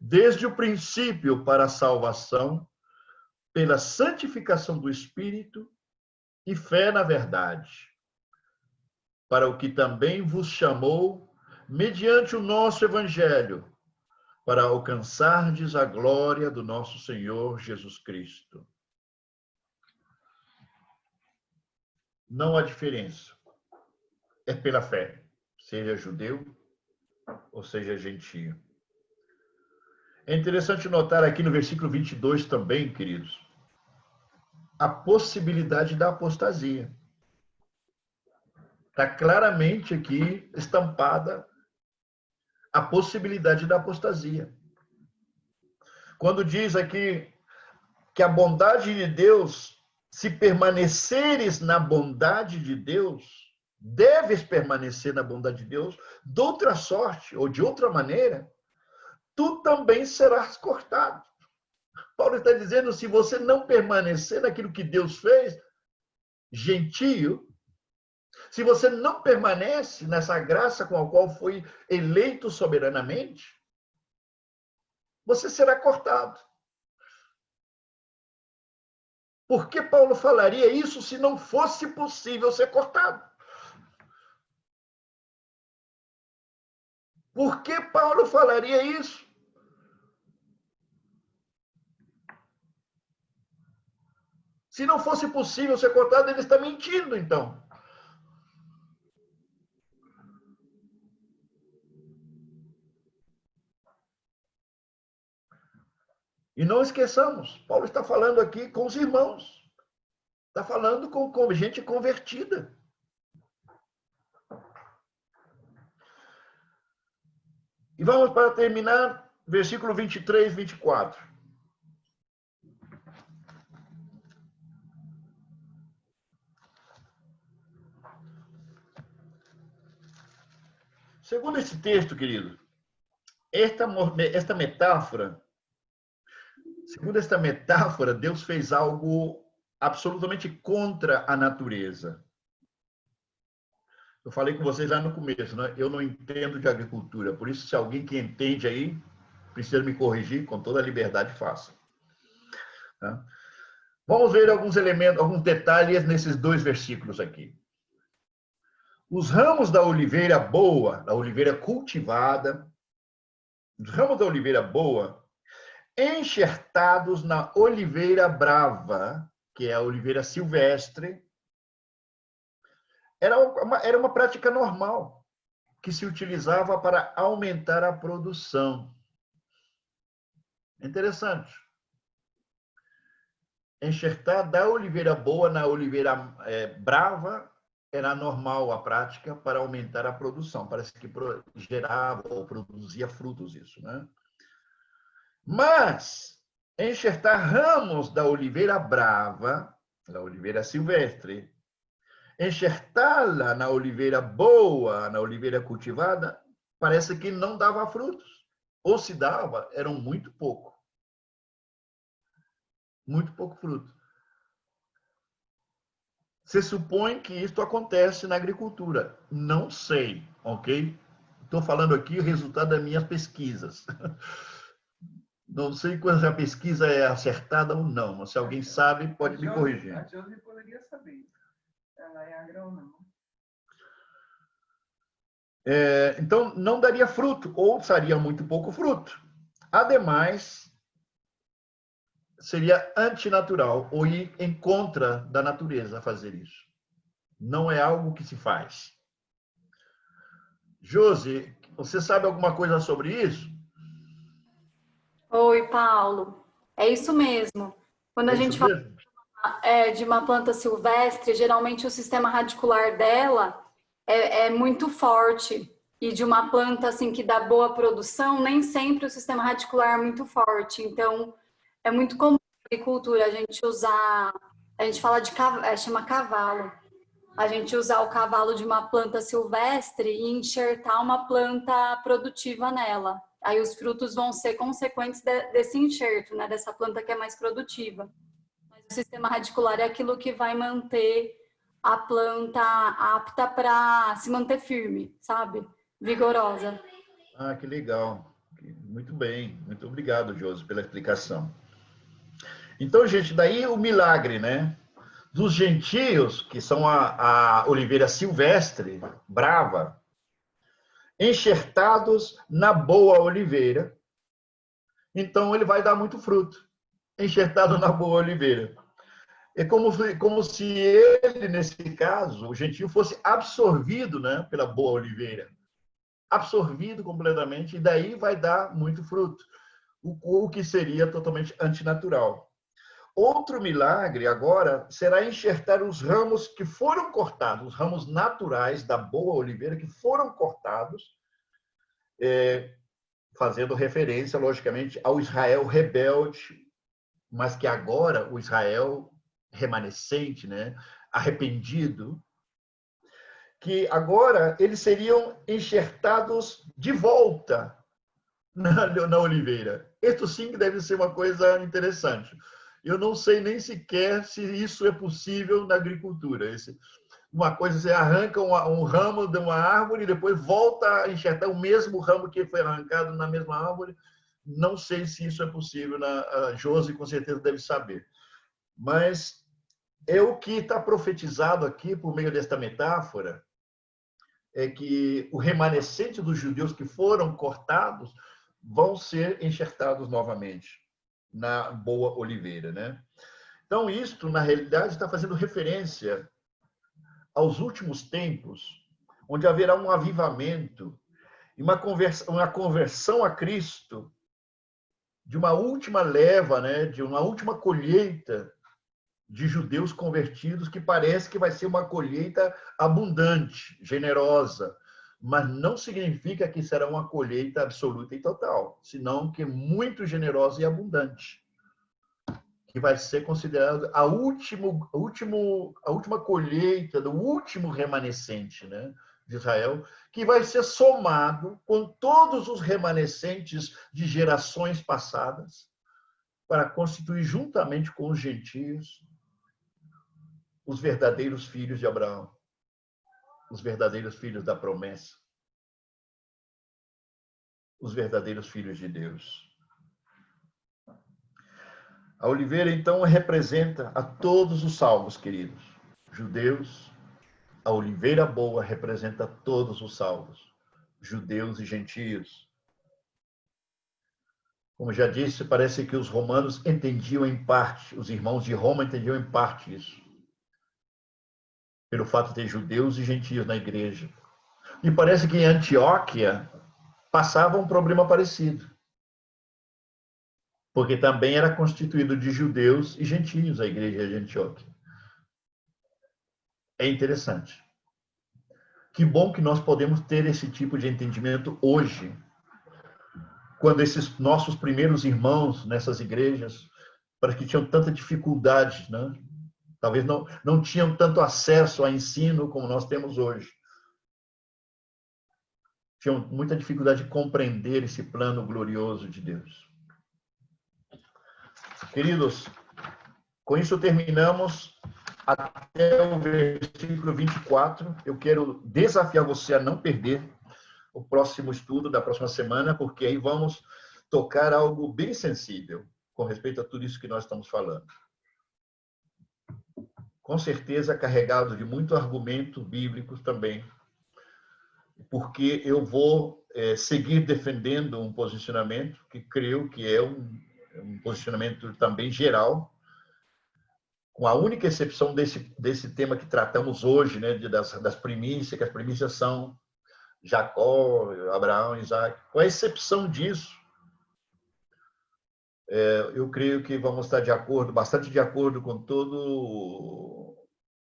S1: desde o princípio para a salvação, pela santificação do Espírito e fé na verdade, para o que também vos chamou, mediante o nosso Evangelho, para alcançardes a glória do nosso Senhor Jesus Cristo. Não há diferença. É pela fé. seja judeu ou seja gentio. É interessante notar aqui no versículo 22 também, queridos, a possibilidade da apostasia. Está claramente aqui estampada a possibilidade da apostasia. Quando diz aqui que a bondade de Deus, se permaneceres na bondade de Deus, deves permanecer na bondade de Deus, de outra sorte ou de outra maneira, tu também serás cortado. Paulo está dizendo, se você não permanecer naquilo que Deus fez, gentio, se você não permanece nessa graça com a qual foi eleito soberanamente, você será cortado. Por que Paulo falaria isso se não fosse possível ser cortado? Por que Paulo falaria isso? Se não fosse possível ser cortado, ele está mentindo, então. E não esqueçamos, Paulo está falando aqui com os irmãos. Está falando com gente convertida. E vamos para terminar, versículo 23, 24. Segundo esse texto, querido, esta metáfora, segundo esta metáfora, Deus fez algo absolutamente contra a natureza. Eu falei com vocês lá no começo, né? Eu não entendo de agricultura, por isso, se alguém que entende aí, precisa me corrigir, com toda a liberdade, faça. Tá? Vamos ver alguns elementos, alguns detalhes nesses dois versículos aqui. Os ramos da oliveira boa, da oliveira cultivada, os ramos da oliveira boa, enxertados na oliveira brava, que é a oliveira silvestre, era uma prática normal, que se utilizava para aumentar a produção. Interessante. Enxertar da oliveira boa na oliveira brava era normal a prática para aumentar a produção. Parece que gerava ou produzia frutos isso, né? Mas enxertar ramos da oliveira brava, da oliveira silvestre, enxertá-la na oliveira boa, na oliveira cultivada, parece que não dava frutos. Ou se dava, eram muito pouco. Muito pouco fruto. Você supõe que isso acontece na agricultura. Não sei, ok? Estou falando aqui o resultado das minhas pesquisas. Não sei se a pesquisa é acertada ou não, mas se alguém sabe, pode me corrigir.
S5: A Josi poderia saber. Ela é agrônoma.
S1: Então, não daria fruto, ou daria muito pouco fruto. Ademais, seria antinatural, ou ir em contra da natureza fazer isso. Não é algo que se faz. Josi, você sabe alguma coisa sobre isso?
S6: Oi, Paulo. É isso mesmo. Quando a gente fala de uma planta silvestre, geralmente o sistema radicular dela é muito forte. E de uma planta assim que dá boa produção, nem sempre o sistema radicular é muito forte. Então, é muito comum na agricultura a gente usar, a gente fala de chama cavalo. A gente usar o cavalo de uma planta silvestre e enxertar uma planta produtiva nela. Aí os frutos vão ser consequentes desse enxerto, né? Dessa planta que é mais produtiva. Mas o sistema radicular é aquilo que vai manter a planta apta para se manter firme, sabe? Vigorosa.
S1: Ah, que legal. Muito bem. Muito obrigado, Josi, pela explicação. Então, gente, daí o milagre, né? Dos gentios, que são a oliveira silvestre, brava, enxertados na boa oliveira, então ele vai dar muito fruto. Enxertado na boa oliveira. É como se ele, nesse caso, o gentio, fosse absorvido, né, pela boa oliveira. Absorvido completamente, e daí vai dar muito fruto. O que seria totalmente antinatural. Outro milagre agora será enxertar os ramos que foram cortados, os ramos naturais da boa oliveira que foram cortados, fazendo referência, logicamente, ao Israel rebelde, mas que agora o Israel remanescente, né, arrependido, que agora eles seriam enxertados de volta na oliveira. Isso sim que deve ser uma coisa interessante. Eu não sei nem sequer se isso é possível na agricultura. Uma coisa, você arranca um ramo de uma árvore e depois volta a enxertar o mesmo ramo que foi arrancado na mesma árvore. Não sei se isso é possível. A Josi com certeza deve saber. Mas é o que está profetizado aqui por meio desta metáfora, é que o remanescente dos judeus que foram cortados vão ser enxertados novamente na boa oliveira, né? Então, isto, na realidade, está fazendo referência aos últimos tempos, onde haverá um avivamento e uma conversão a Cristo de uma última leva, né? De uma última colheita de judeus convertidos, que parece que vai ser uma colheita abundante, generosa, mas não significa que será uma colheita absoluta e total, senão que muito generosa e abundante, que vai ser considerada a última colheita do último remanescente, né, de Israel, que vai ser somado com todos os remanescentes de gerações passadas, para constituir juntamente com os gentios os verdadeiros filhos de Abraão, os verdadeiros filhos da promessa, os verdadeiros filhos de Deus. A oliveira, então, representa a todos os salvos, queridos. Judeus, a oliveira boa representa todos os salvos, judeus e gentios. Como já disse, parece que os romanos entendiam em parte, os irmãos de Roma entendiam em parte isso, pelo fato de ter judeus e gentios na igreja. E parece que em Antioquia passava um problema parecido, porque também era constituído de judeus e gentios a igreja de Antioquia. É interessante. Que bom que nós podemos ter esse tipo de entendimento hoje, quando esses nossos primeiros irmãos nessas igrejas, para que tinham tanta dificuldade, né? Talvez não tinham tanto acesso a ensino como nós temos hoje. Tinham muita dificuldade de compreender esse plano glorioso de Deus. Queridos, com isso terminamos até o versículo 24. Eu quero desafiar você a não perder o próximo estudo da próxima semana, porque aí vamos tocar algo bem sensível com respeito a tudo isso que nós estamos falando. Com certeza carregado de muito argumento bíblico também, porque eu vou seguir defendendo um posicionamento que creio que é um posicionamento também geral, com a única exceção desse tema que tratamos hoje, né, das primícias, que as primícias são Jacó, Abraão, Isaac. Com a exceção disso, eu creio que vamos estar bastante de acordo com todo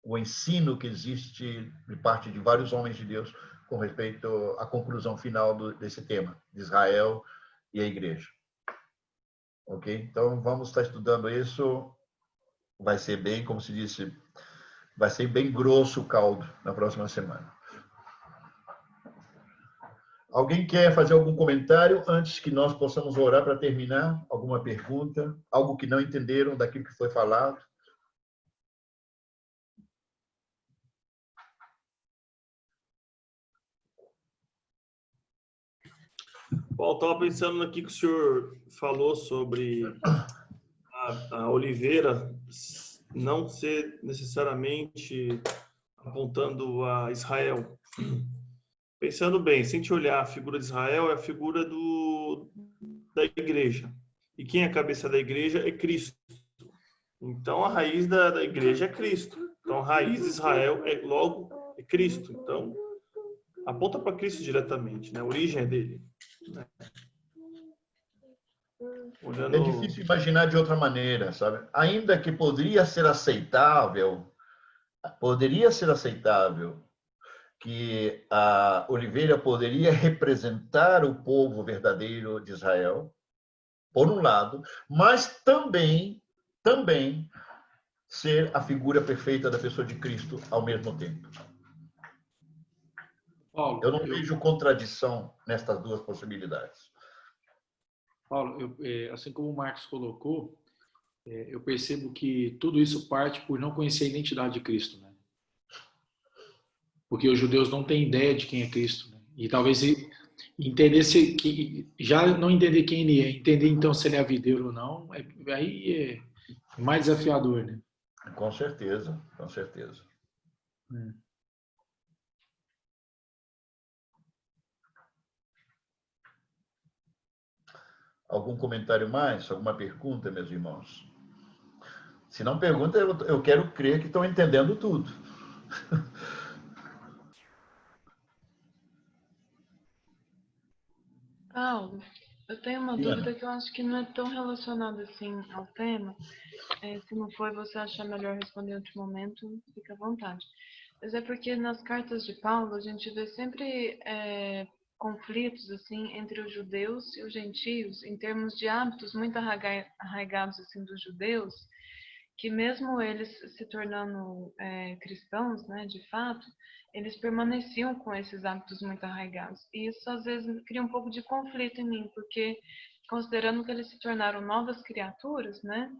S1: o ensino que existe de parte de vários homens de Deus com respeito à conclusão final desse tema, de Israel e a igreja. Ok? Então, vamos estar estudando isso. Vai ser bem, como se disse, vai ser bem grosso o caldo na próxima semana. Alguém quer fazer algum comentário antes que nós possamos orar para terminar? Alguma pergunta? Algo que não entenderam daquilo que foi falado?
S4: Bom, estava pensando aqui que o senhor falou sobre a oliveira não ser necessariamente apontando a Israel. Pensando bem, se a gente olhar a figura de Israel, é a figura da igreja. E quem é a cabeça da igreja é Cristo. Então, a raiz da igreja é Cristo. Então, a raiz de Israel é Cristo. Então, aponta para Cristo diretamente, né? A origem é dele. Né?
S1: É difícil imaginar de outra maneira, sabe? Ainda que poderia ser aceitável que a oliveira poderia representar o povo verdadeiro de Israel, por um lado, mas também ser a figura perfeita da pessoa de Cristo ao mesmo tempo.
S2: Paulo,
S1: Eu não vejo contradição nestas duas possibilidades.
S2: Paulo, assim como o Marcos colocou, eu percebo que tudo isso parte por não conhecer a identidade de Cristo, né? Porque os judeus não têm ideia de quem é Cristo, né? E talvez já não entender quem ele é, entender então se ele é videiro ou não, aí é mais desafiador, né?
S1: Com certeza, com certeza. Algum comentário mais? Alguma pergunta, meus irmãos? Se não pergunta, eu quero crer que estão entendendo tudo.
S7: Paulo, eu tenho uma dúvida que eu acho que não é tão relacionada assim ao tema. Se não for, você achar melhor responder em outro momento, fica à vontade. Mas é porque nas cartas de Paulo a gente vê sempre conflitos assim entre os judeus e os gentios em termos de hábitos muito arraigados assim dos judeus, que mesmo eles se tornando cristãos, né, de fato, eles permaneciam com esses hábitos muito arraigados. E isso às vezes cria um pouco de conflito em mim, porque considerando que eles se tornaram novas criaturas, né,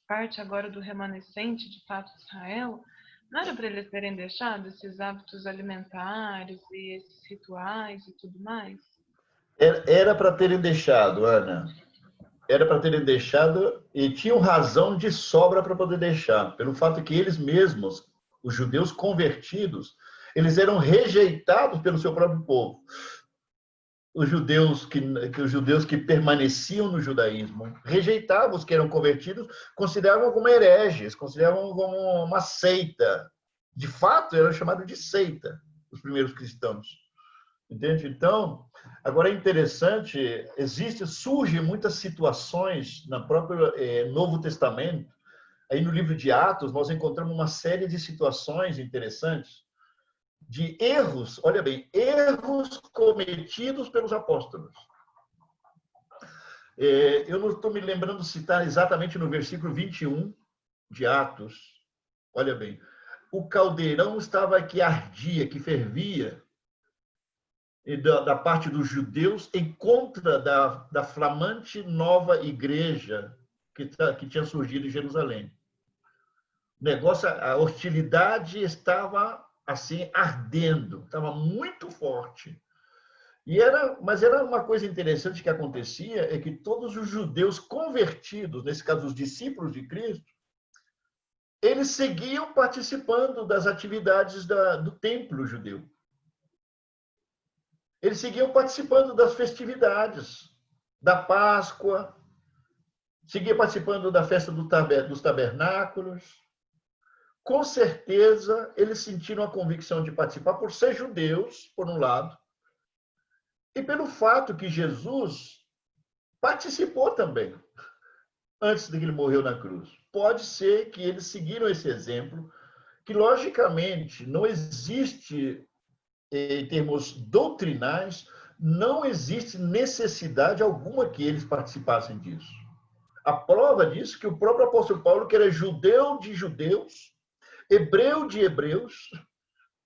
S7: parte agora do remanescente de fato de Israel, não era para eles terem deixado esses hábitos alimentares e esses rituais e tudo mais?
S1: Era para terem deixado, Ana. Era para terem deixado e tinham razão de sobra para poder deixar, pelo fato que eles mesmos, os judeus convertidos, eles eram rejeitados pelo seu próprio povo. Os judeus que permaneciam no judaísmo rejeitavam os que eram convertidos, consideravam como hereges, consideravam como uma seita. De fato, eram chamados de seita, os primeiros cristãos. Entende? Então, agora é interessante, surgem muitas situações no próprio Novo Testamento. Aí no livro de Atos, nós encontramos uma série de situações interessantes, de erros, olha bem, erros cometidos pelos apóstolos. Eu não estou me lembrando de citar exatamente no versículo 21 de Atos. Olha bem, o caldeirão estava que ardia, que fervia, da parte dos judeus em contra da flamante nova igreja que tinha surgido em Jerusalém. O negócio, a hostilidade estava assim ardendo, estava muito forte. Mas era uma coisa interessante que acontecia, é que todos os judeus convertidos, nesse caso os discípulos de Cristo, eles seguiam participando das atividades do templo judeu. Eles seguiam participando das festividades, da Páscoa, seguiam participando da festa dos tabernáculos. Com certeza, eles sentiram a convicção de participar por ser judeus, por um lado, e pelo fato que Jesus participou também, antes de que ele morreu na cruz. Pode ser que eles seguiram esse exemplo, que, logicamente, não existe, em termos doutrinais, não existe necessidade alguma que eles participassem disso. A prova disso é que o próprio apóstolo Paulo, que era judeu de judeus, hebreu de hebreus,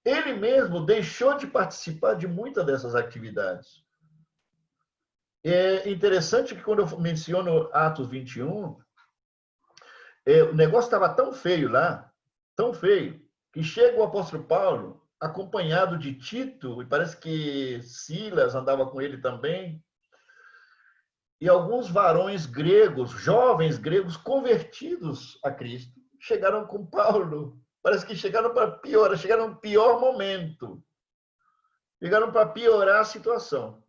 S1: ele mesmo deixou de participar de muitas dessas atividades. É interessante que quando eu menciono Atos 21, o negócio estava tão feio lá, tão feio, que chega o apóstolo Paulo, acompanhado de Tito, e parece que Silas andava com ele também, e alguns varões gregos, jovens gregos convertidos a Cristo, chegaram com Paulo. Parece que chegaram para piorar, chegaram no pior momento. Chegaram para piorar a situação.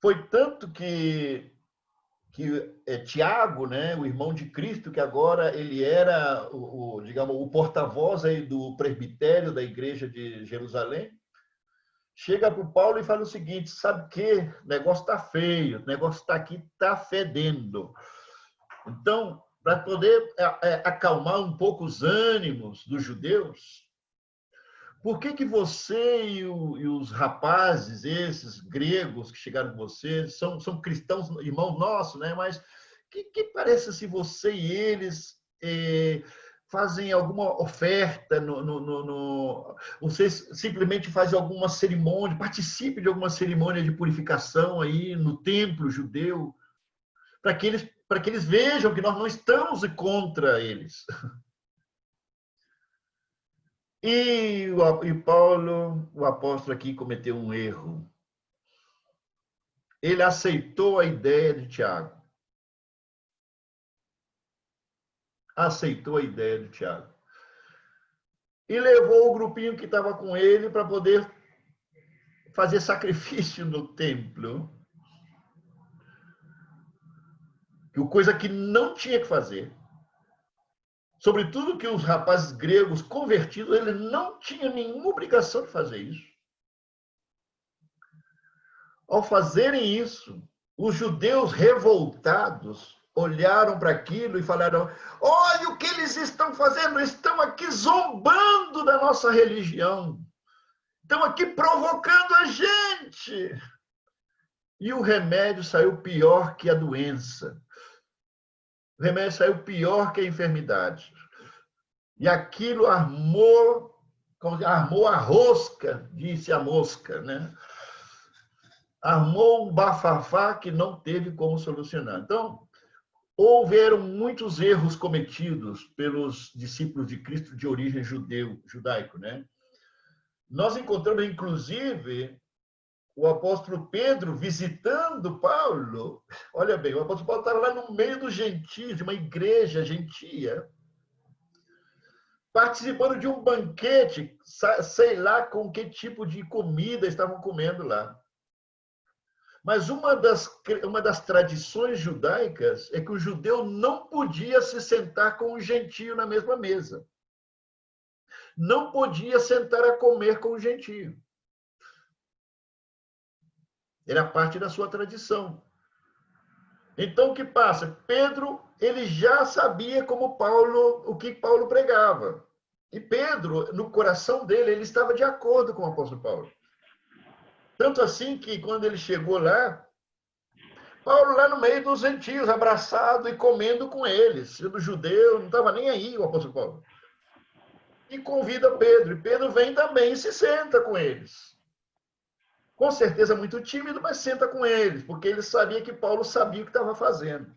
S1: Foi tanto que que Tiago, né, o irmão de Cristo, que agora ele era digamos, o porta-voz aí do presbitério da igreja de Jerusalém, chega para o Paulo e fala o seguinte: sabe o quê? O negócio está feio, o negócio está aqui, está fedendo. Então, para poder acalmar um pouco os ânimos dos judeus, por que você e os rapazes, esses gregos que chegaram com você, são cristãos, irmãos nossos, né? Mas que parece se você e eles fazem alguma oferta, vocês simplesmente fazem alguma cerimônia, participem de alguma cerimônia de purificação aí no templo judeu, para que eles vejam que nós não estamos contra eles. E Paulo, o apóstolo aqui, cometeu um erro. Ele aceitou a ideia de Tiago. Aceitou a ideia de Tiago. E levou o grupinho que estava com ele para poder fazer sacrifício no templo. Coisa que não tinha que fazer. Sobretudo que os rapazes gregos convertidos, eles não tinham nenhuma obrigação de fazer isso. Ao fazerem isso, os judeus revoltados olharam para aquilo e falaram: olha o que eles estão fazendo, estão aqui zombando da nossa religião, estão aqui provocando a gente. E o remédio saiu pior que a doença. O remédio saiu pior que a enfermidade. E aquilo armou a rosca, disse a mosca, né? Armou um bafafá que não teve como solucionar. Então, houveram muitos erros cometidos pelos discípulos de Cristo de origem judaico, né? Nós encontramos, inclusive, o apóstolo Pedro visitando Paulo. Olha bem, o apóstolo Paulo estava lá no meio dos gentios, de uma igreja gentia, participando de um banquete, sei lá com que tipo de comida estavam comendo lá. Mas uma das tradições judaicas é que o judeu não podia se sentar com o gentio na mesma mesa. Não podia sentar a comer com o gentio. Era parte da sua tradição. Então, o que passa? Pedro, ele já sabia o que Paulo pregava. E Pedro, no coração dele, ele estava de acordo com o apóstolo Paulo. Tanto assim que, quando ele chegou lá, Paulo lá no meio dos gentios, abraçado e comendo com eles. Sendo judeu, não estava nem aí o apóstolo Paulo. E convida Pedro. E Pedro vem também e se senta com eles. Com certeza muito tímido, mas senta com eles, porque ele sabia que Paulo sabia o que estava fazendo.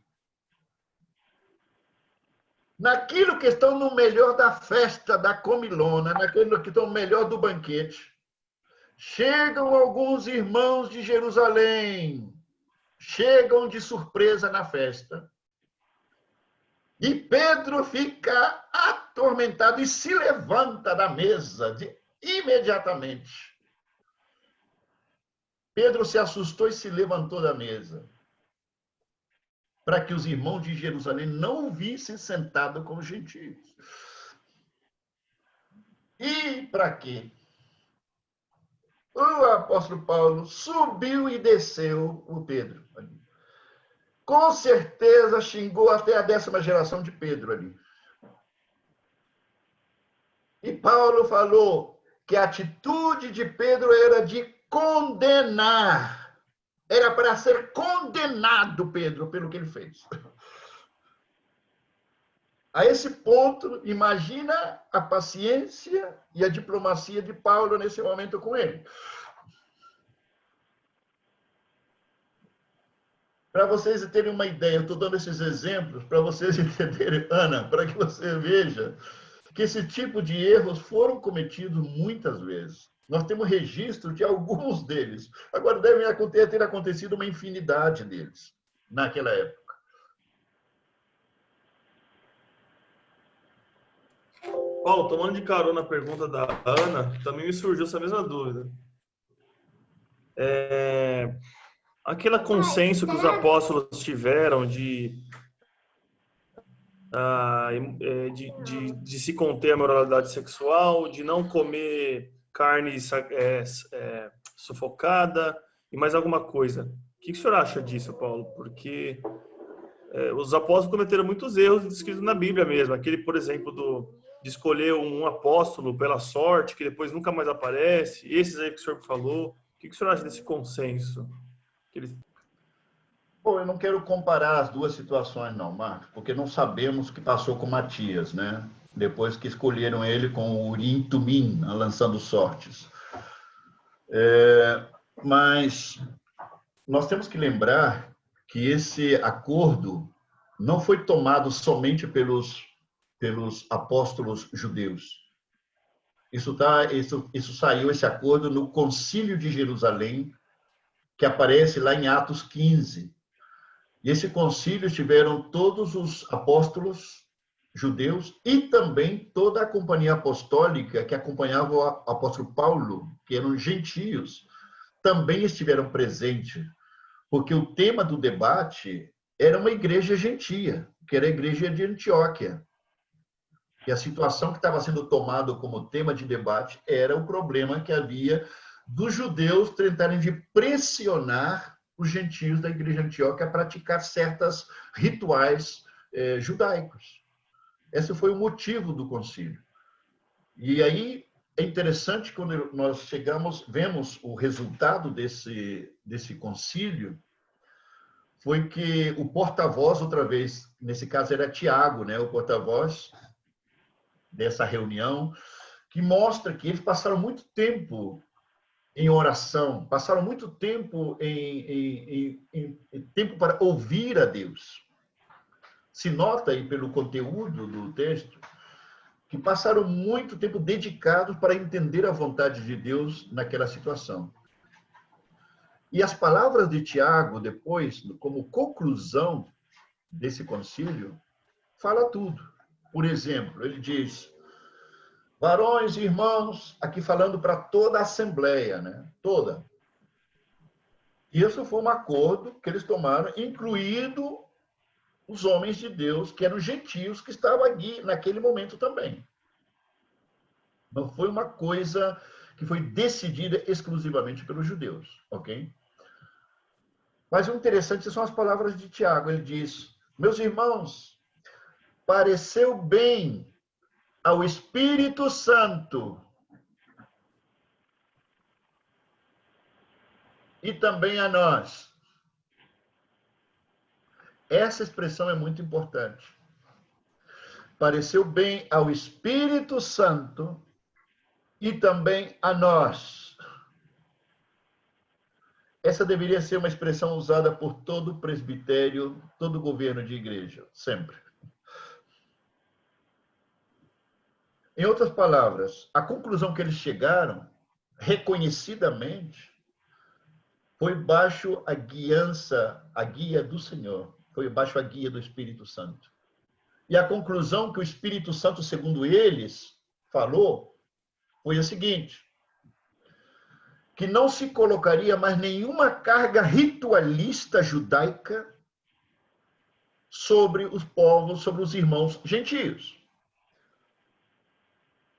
S1: Naquilo que estão no melhor da festa, da comilona, naquilo que estão no melhor do banquete, chegam alguns irmãos de Jerusalém, chegam de surpresa na festa, e Pedro fica atormentado e se levanta da mesa imediatamente. Pedro se assustou e se levantou da mesa, para que os irmãos de Jerusalém não o vissem sentado com os gentios. E para quê? O apóstolo Paulo subiu e desceu o Pedro. Com certeza xingou até a 10ª geração de Pedro ali. E Paulo falou que a atitude de Pedro era de condenar. Era para ser condenado, Pedro, pelo que ele fez. A esse ponto, imagina a paciência e a diplomacia de Paulo nesse momento com ele. Para vocês terem uma ideia, eu estou dando esses exemplos para vocês entenderem, Ana, para que você veja que esse tipo de erros foram cometidos muitas vezes. Nós temos registro de alguns deles. Agora, deve ter acontecido uma infinidade deles naquela época.
S4: Paulo, tomando de carona a pergunta da Ana, também me surgiu essa mesma dúvida. aquele consenso que os apóstolos tiveram de se conter a moralidade sexual, de não comer carne sufocada e mais alguma coisa. O que o senhor acha disso, Paulo? Porque os apóstolos cometeram muitos erros descritos na Bíblia mesmo. Aquele, por exemplo, de escolher um apóstolo pela sorte, que depois nunca mais aparece. Esses aí que o senhor falou. O que o senhor acha desse consenso?
S1: Bom, eu não quero comparar as duas situações, não, Marcos, porque não sabemos o que passou com Matias, né? Depois que escolheram ele com o Urim e Tumim, lançando sortes. Mas nós temos que lembrar que esse acordo não foi tomado somente pelos apóstolos judeus. Isso saiu, esse acordo, no Concílio de Jerusalém, que aparece lá em Atos 15. E esse concílio tiveram todos os apóstolos judeus e também toda a companhia apostólica que acompanhava o apóstolo Paulo, que eram gentios, também estiveram presentes, porque o tema do debate era uma igreja gentia, que era a igreja de Antioquia. E a situação que estava sendo tomada como tema de debate era o problema que havia dos judeus tentarem de pressionar os gentios da igreja de Antioquia a praticar certos rituais judaicos. Esse foi o motivo do concílio. E aí é interessante quando nós vemos o resultado desse concílio, foi que o porta-voz, outra vez, nesse caso era Tiago, né, o porta-voz dessa reunião, que mostra que eles passaram muito tempo em oração, passaram muito tempo em tempo para ouvir a Deus. Se nota aí pelo conteúdo do texto que passaram muito tempo dedicados para entender a vontade de Deus naquela situação. E as palavras de Tiago, depois, como conclusão desse concílio, fala tudo. Por exemplo, ele diz: varões e irmãos, aqui falando para toda a Assembleia, né? Toda. Isso foi um acordo que eles tomaram, incluído os homens de Deus, que eram gentios, que estavam aqui naquele momento também. Não foi uma coisa que foi decidida exclusivamente pelos judeus, ok? Mas o interessante são as palavras de Tiago. Ele diz: meus irmãos, pareceu bem ao Espírito Santo e também a nós. Essa expressão é muito importante. Pareceu bem ao Espírito Santo e também a nós. Essa deveria ser uma expressão usada por todo presbitério, todo governo de igreja, sempre. Em outras palavras, a conclusão que eles chegaram, reconhecidamente, foi baixo a guia do Senhor, foi baixo a guia do Espírito Santo. E a conclusão que o Espírito Santo, segundo eles, falou, foi a seguinte: que não se colocaria mais nenhuma carga ritualista judaica sobre os povos, sobre os irmãos gentios.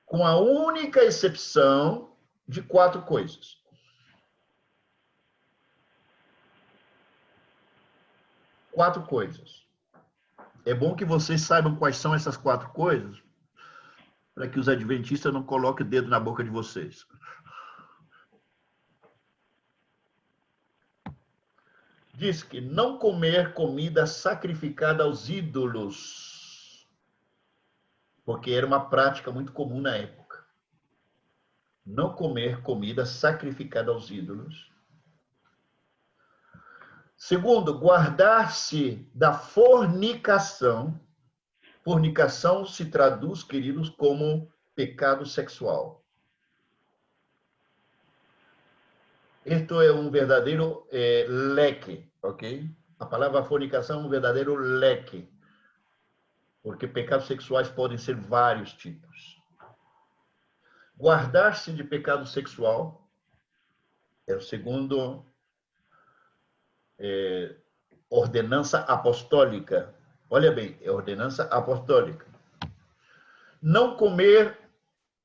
S1: Com a única exceção de 4 coisas. 4 coisas. É bom que vocês saibam quais são essas 4 coisas, para que os adventistas não coloquem o dedo na boca de vocês. Diz que não comer comida sacrificada aos ídolos, porque era uma prática muito comum na época. Não comer comida sacrificada aos ídolos. Segundo, guardar-se da fornicação. Fornicação se traduz, queridos, como pecado sexual. Isto é um verdadeiro leque, ok? A palavra fornicação é um verdadeiro leque, porque pecados sexuais podem ser vários tipos. Guardar-se de pecado sexual é o segundo ordenança apostólica. Olha bem, é ordenança apostólica. Não comer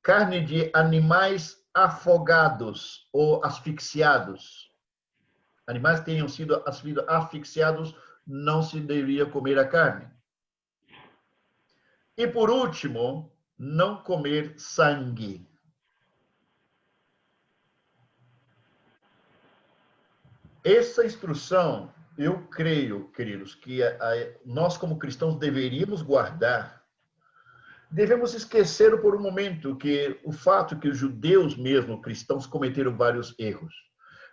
S1: carne de animais afogados ou asfixiados. Animais que tenham sido asfixiados, não se deveria comer a carne. E por último, não comer sangue. Essa instrução, eu creio, queridos, que nós como cristãos deveríamos guardar. Devemos esquecer por um momento que o fato que os judeus mesmo, cristãos, cometeram vários erros.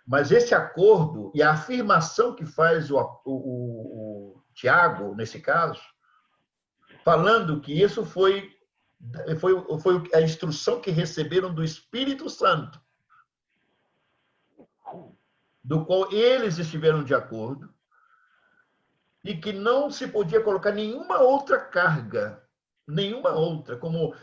S1: Mas esse acordo e a afirmação que faz o Tiago, nesse caso, falando que isso foi a instrução que receberam do Espírito Santo, do qual eles estiveram de acordo, e que não se podia colocar nenhuma outra carga, nenhuma outra, como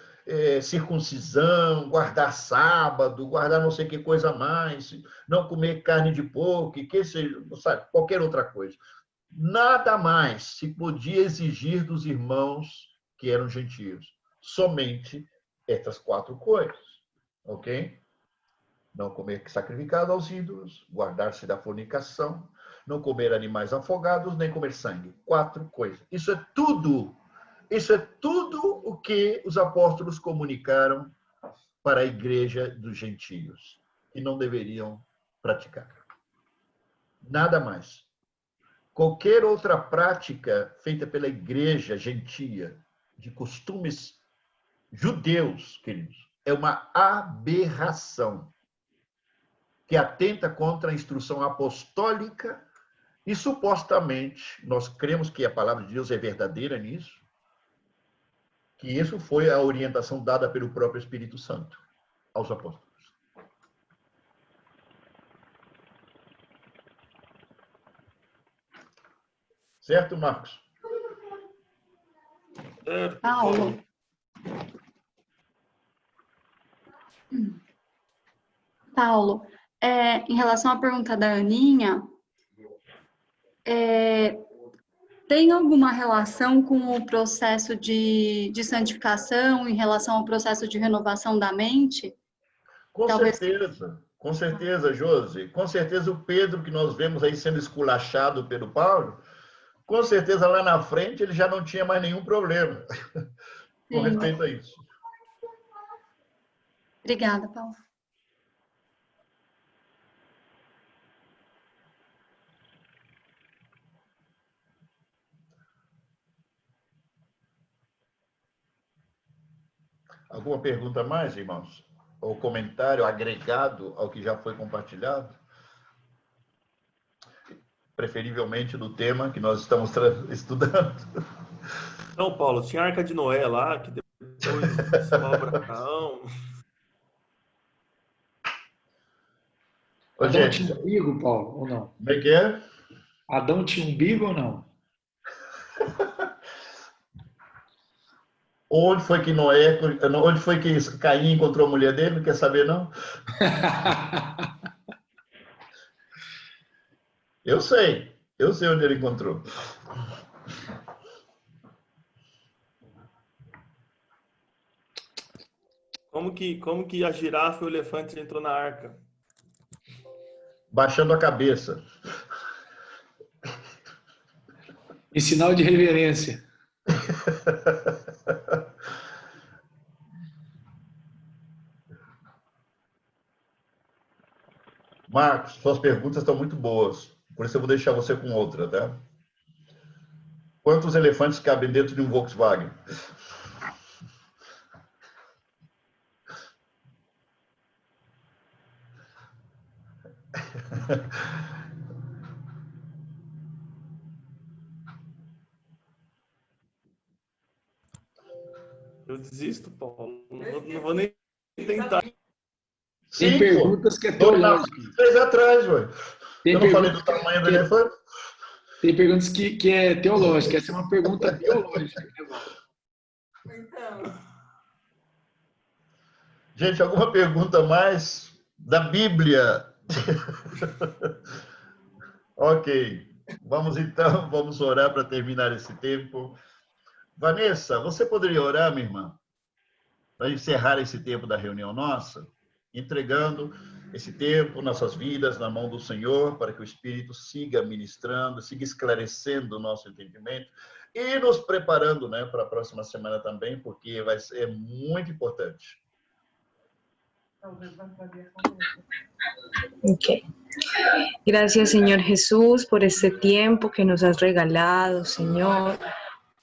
S1: circuncisão, guardar sábado, guardar não sei que coisa mais, não comer carne de porco, que seja, sabe, qualquer outra coisa. Nada mais se podia exigir dos irmãos que eram gentios. Somente essas 4 coisas, ok? Não comer sacrificado aos ídolos, guardar-se da fornicação, não comer animais afogados, nem comer sangue. 4 coisas. Isso é tudo o que os apóstolos comunicaram para a igreja dos gentios, que não deveriam praticar. Nada mais. Qualquer outra prática feita pela igreja gentia, de costumes judeus, queridos, é uma aberração que atenta contra a instrução apostólica e, supostamente, nós cremos que a palavra de Deus é verdadeira nisso, que isso foi a orientação dada pelo próprio Espírito Santo aos apóstolos. Certo, Marcos?
S6: Paulo. Paulo, em relação à pergunta da Aninha, tem alguma relação com o processo de santificação em relação ao processo de renovação da mente?
S1: Com
S6: Talvez...
S1: certeza, Josi. Com certeza o Pedro, que nós vemos aí sendo esculachado pelo Paulo, com certeza lá na frente ele já não tinha mais nenhum problema com respeito a isso.
S6: Obrigada, Paulo.
S1: Alguma pergunta a mais, irmãos? Ou comentário agregado ao que já foi compartilhado? Preferivelmente do tema que nós estamos estudando.
S4: Não, Paulo, tinha a Arca de Noé lá, que depois salvava Abraão.
S2: Adão tinha umbigo, Paulo, ou não?
S1: Como é que é?
S2: Adão tinha umbigo ou não?
S1: Onde foi que Caim encontrou a mulher dele? Não quer saber, não? Eu sei onde ele encontrou.
S4: Como que a girafa e o elefante entrou na arca?
S1: Baixando a cabeça.
S2: Em sinal de reverência.
S1: Marcos, suas perguntas estão muito boas. Por isso eu vou deixar você com outra, tá? Quantos elefantes cabem dentro de um Volkswagen?
S4: Eu desisto, Paulo. Não vou nem tentar.
S2: Tem perguntas que é teológica.
S1: 3 atrás, ué. Eu não falei do tamanho do elefante?
S2: Tem perguntas que é teológica. Essa é uma pergunta biológica.
S5: Então.
S1: Gente, alguma pergunta mais da Bíblia? Ok. Vamos então, vamos orar para terminar esse tempo. Vanessa, você poderia orar, minha irmã, para encerrar esse tempo da reunião nossa, entregando esse tempo, nossas vidas na mão do Senhor, para que o Espírito siga ministrando, siga esclarecendo o nosso entendimento e nos preparando, né, para a próxima semana também, porque vai ser muito importante.
S8: Ok. Gracias, Señor Jesús, por este tiempo que nos has regalado, Señor,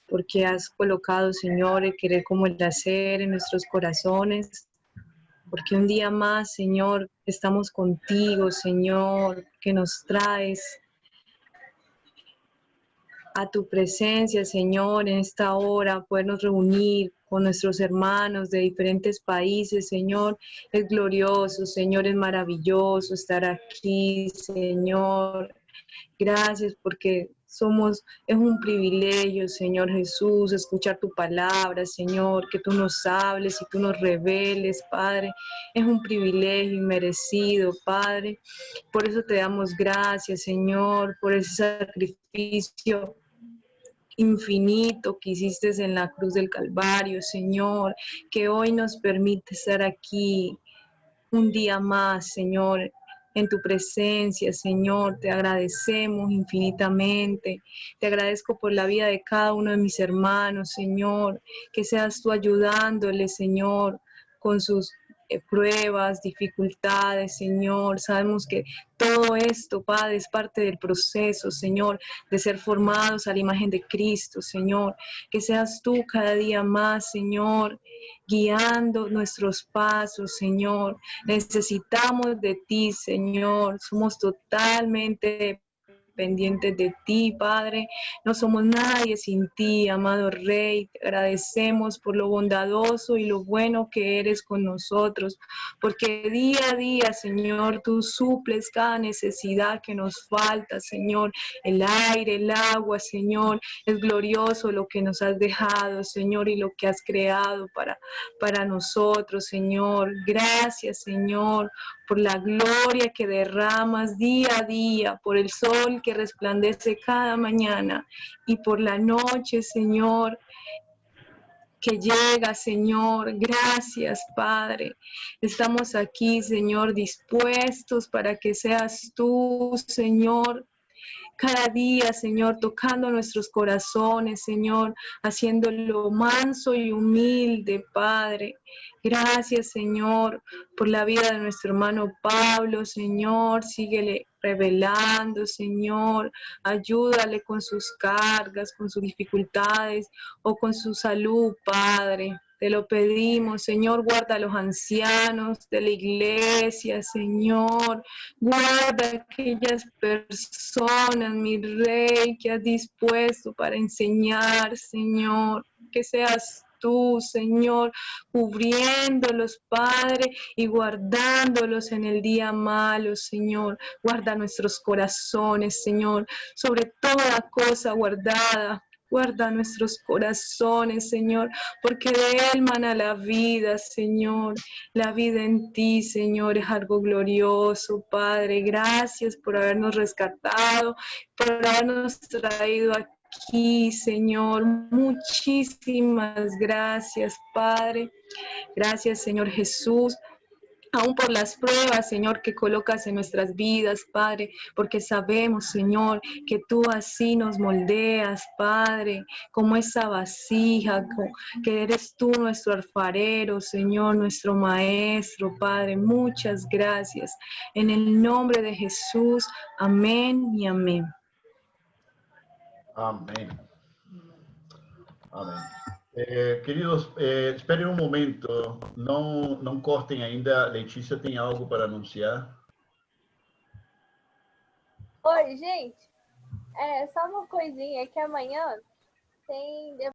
S8: porque has colocado, Señor, el querer como el hacer en nuestros corazones, porque un día más, Señor, estamos contigo, Señor, que nos traes a tu presencia, Señor, en esta hora, podernos reunir con nuestros hermanos de diferentes países, Señor, es glorioso, Señor, es maravilloso estar aquí, Señor. Gracias porque es un privilegio, Señor Jesús, escuchar tu palabra, Señor, que tú nos hables y tú nos reveles, Padre. Es un privilegio inmerecido, Padre. Por eso te damos gracias, Señor, por ese sacrificio infinito que hiciste en la cruz del Calvario, Señor, que hoy nos permite estar aquí un día más, Señor, en tu presencia, Señor. Te agradecemos infinitamente. Te agradezco por la vida de cada uno de mis hermanos, Señor, que seas tú ayudándoles, Señor, con sus pruebas, dificultades, Señor. Sabemos que todo esto, Padre, es parte del proceso, Señor, de ser formados a la imagen de Cristo, Señor. Que seas tú cada día más, Señor, guiando nuestros pasos, Señor. Necesitamos de ti, Señor. Somos totalmente dependientes de ti, Padre. No somos nadie sin ti, amado Rey. Te agradecemos por lo bondadoso y lo bueno que eres con nosotros, porque día a día, Señor, tú suples cada necesidad que nos falta, Señor. El aire, el agua, Señor. Es glorioso lo que nos has dejado, Señor, y lo que has creado para nosotros, Señor. Gracias, Señor, por la gloria que derramas día a día, por el sol que resplandece cada mañana y por la noche, Señor, que llega, Señor. Gracias, Padre. Estamos aquí, Señor, dispuestos para que seas tú, Señor, cada día, Señor, tocando nuestros corazones, Señor, haciéndolo manso y humilde, Padre. Gracias, Señor, por la vida de nuestro hermano Pablo, Señor. Síguele revelando, Señor. Ayúdale con sus cargas, con sus dificultades o con su salud, Padre. Te lo pedimos, Señor, guarda a los ancianos de la iglesia, Señor. Guarda a aquellas personas, mi Rey, que has dispuesto para enseñar, Señor. Que seas tú, Señor, cubriéndolos, Padre, y guardándolos en el día malo, Señor. Guarda nuestros corazones, Señor, sobre toda cosa guardada. Guarda nuestros corazones, Señor, porque de él mana la vida, Señor. La vida en ti, Señor, es algo glorioso, Padre. Gracias por habernos rescatado, por habernos traído aquí, Señor. Muchísimas gracias, Padre. Gracias, Señor Jesús. Aún por las pruebas, Señor, que colocas en nuestras vidas, Padre, porque sabemos, Señor, que tú así nos moldeas, Padre, como esa vasija, que eres tú nuestro alfarero, Señor, nuestro maestro, Padre. Muchas gracias. En el nombre de Jesús, amén y amén.
S1: Amém. Amém. Queridos, esperem um momento, não cortem ainda. Letícia tem algo para anunciar.
S9: Oi, gente. Só uma coisinha, é que amanhã tem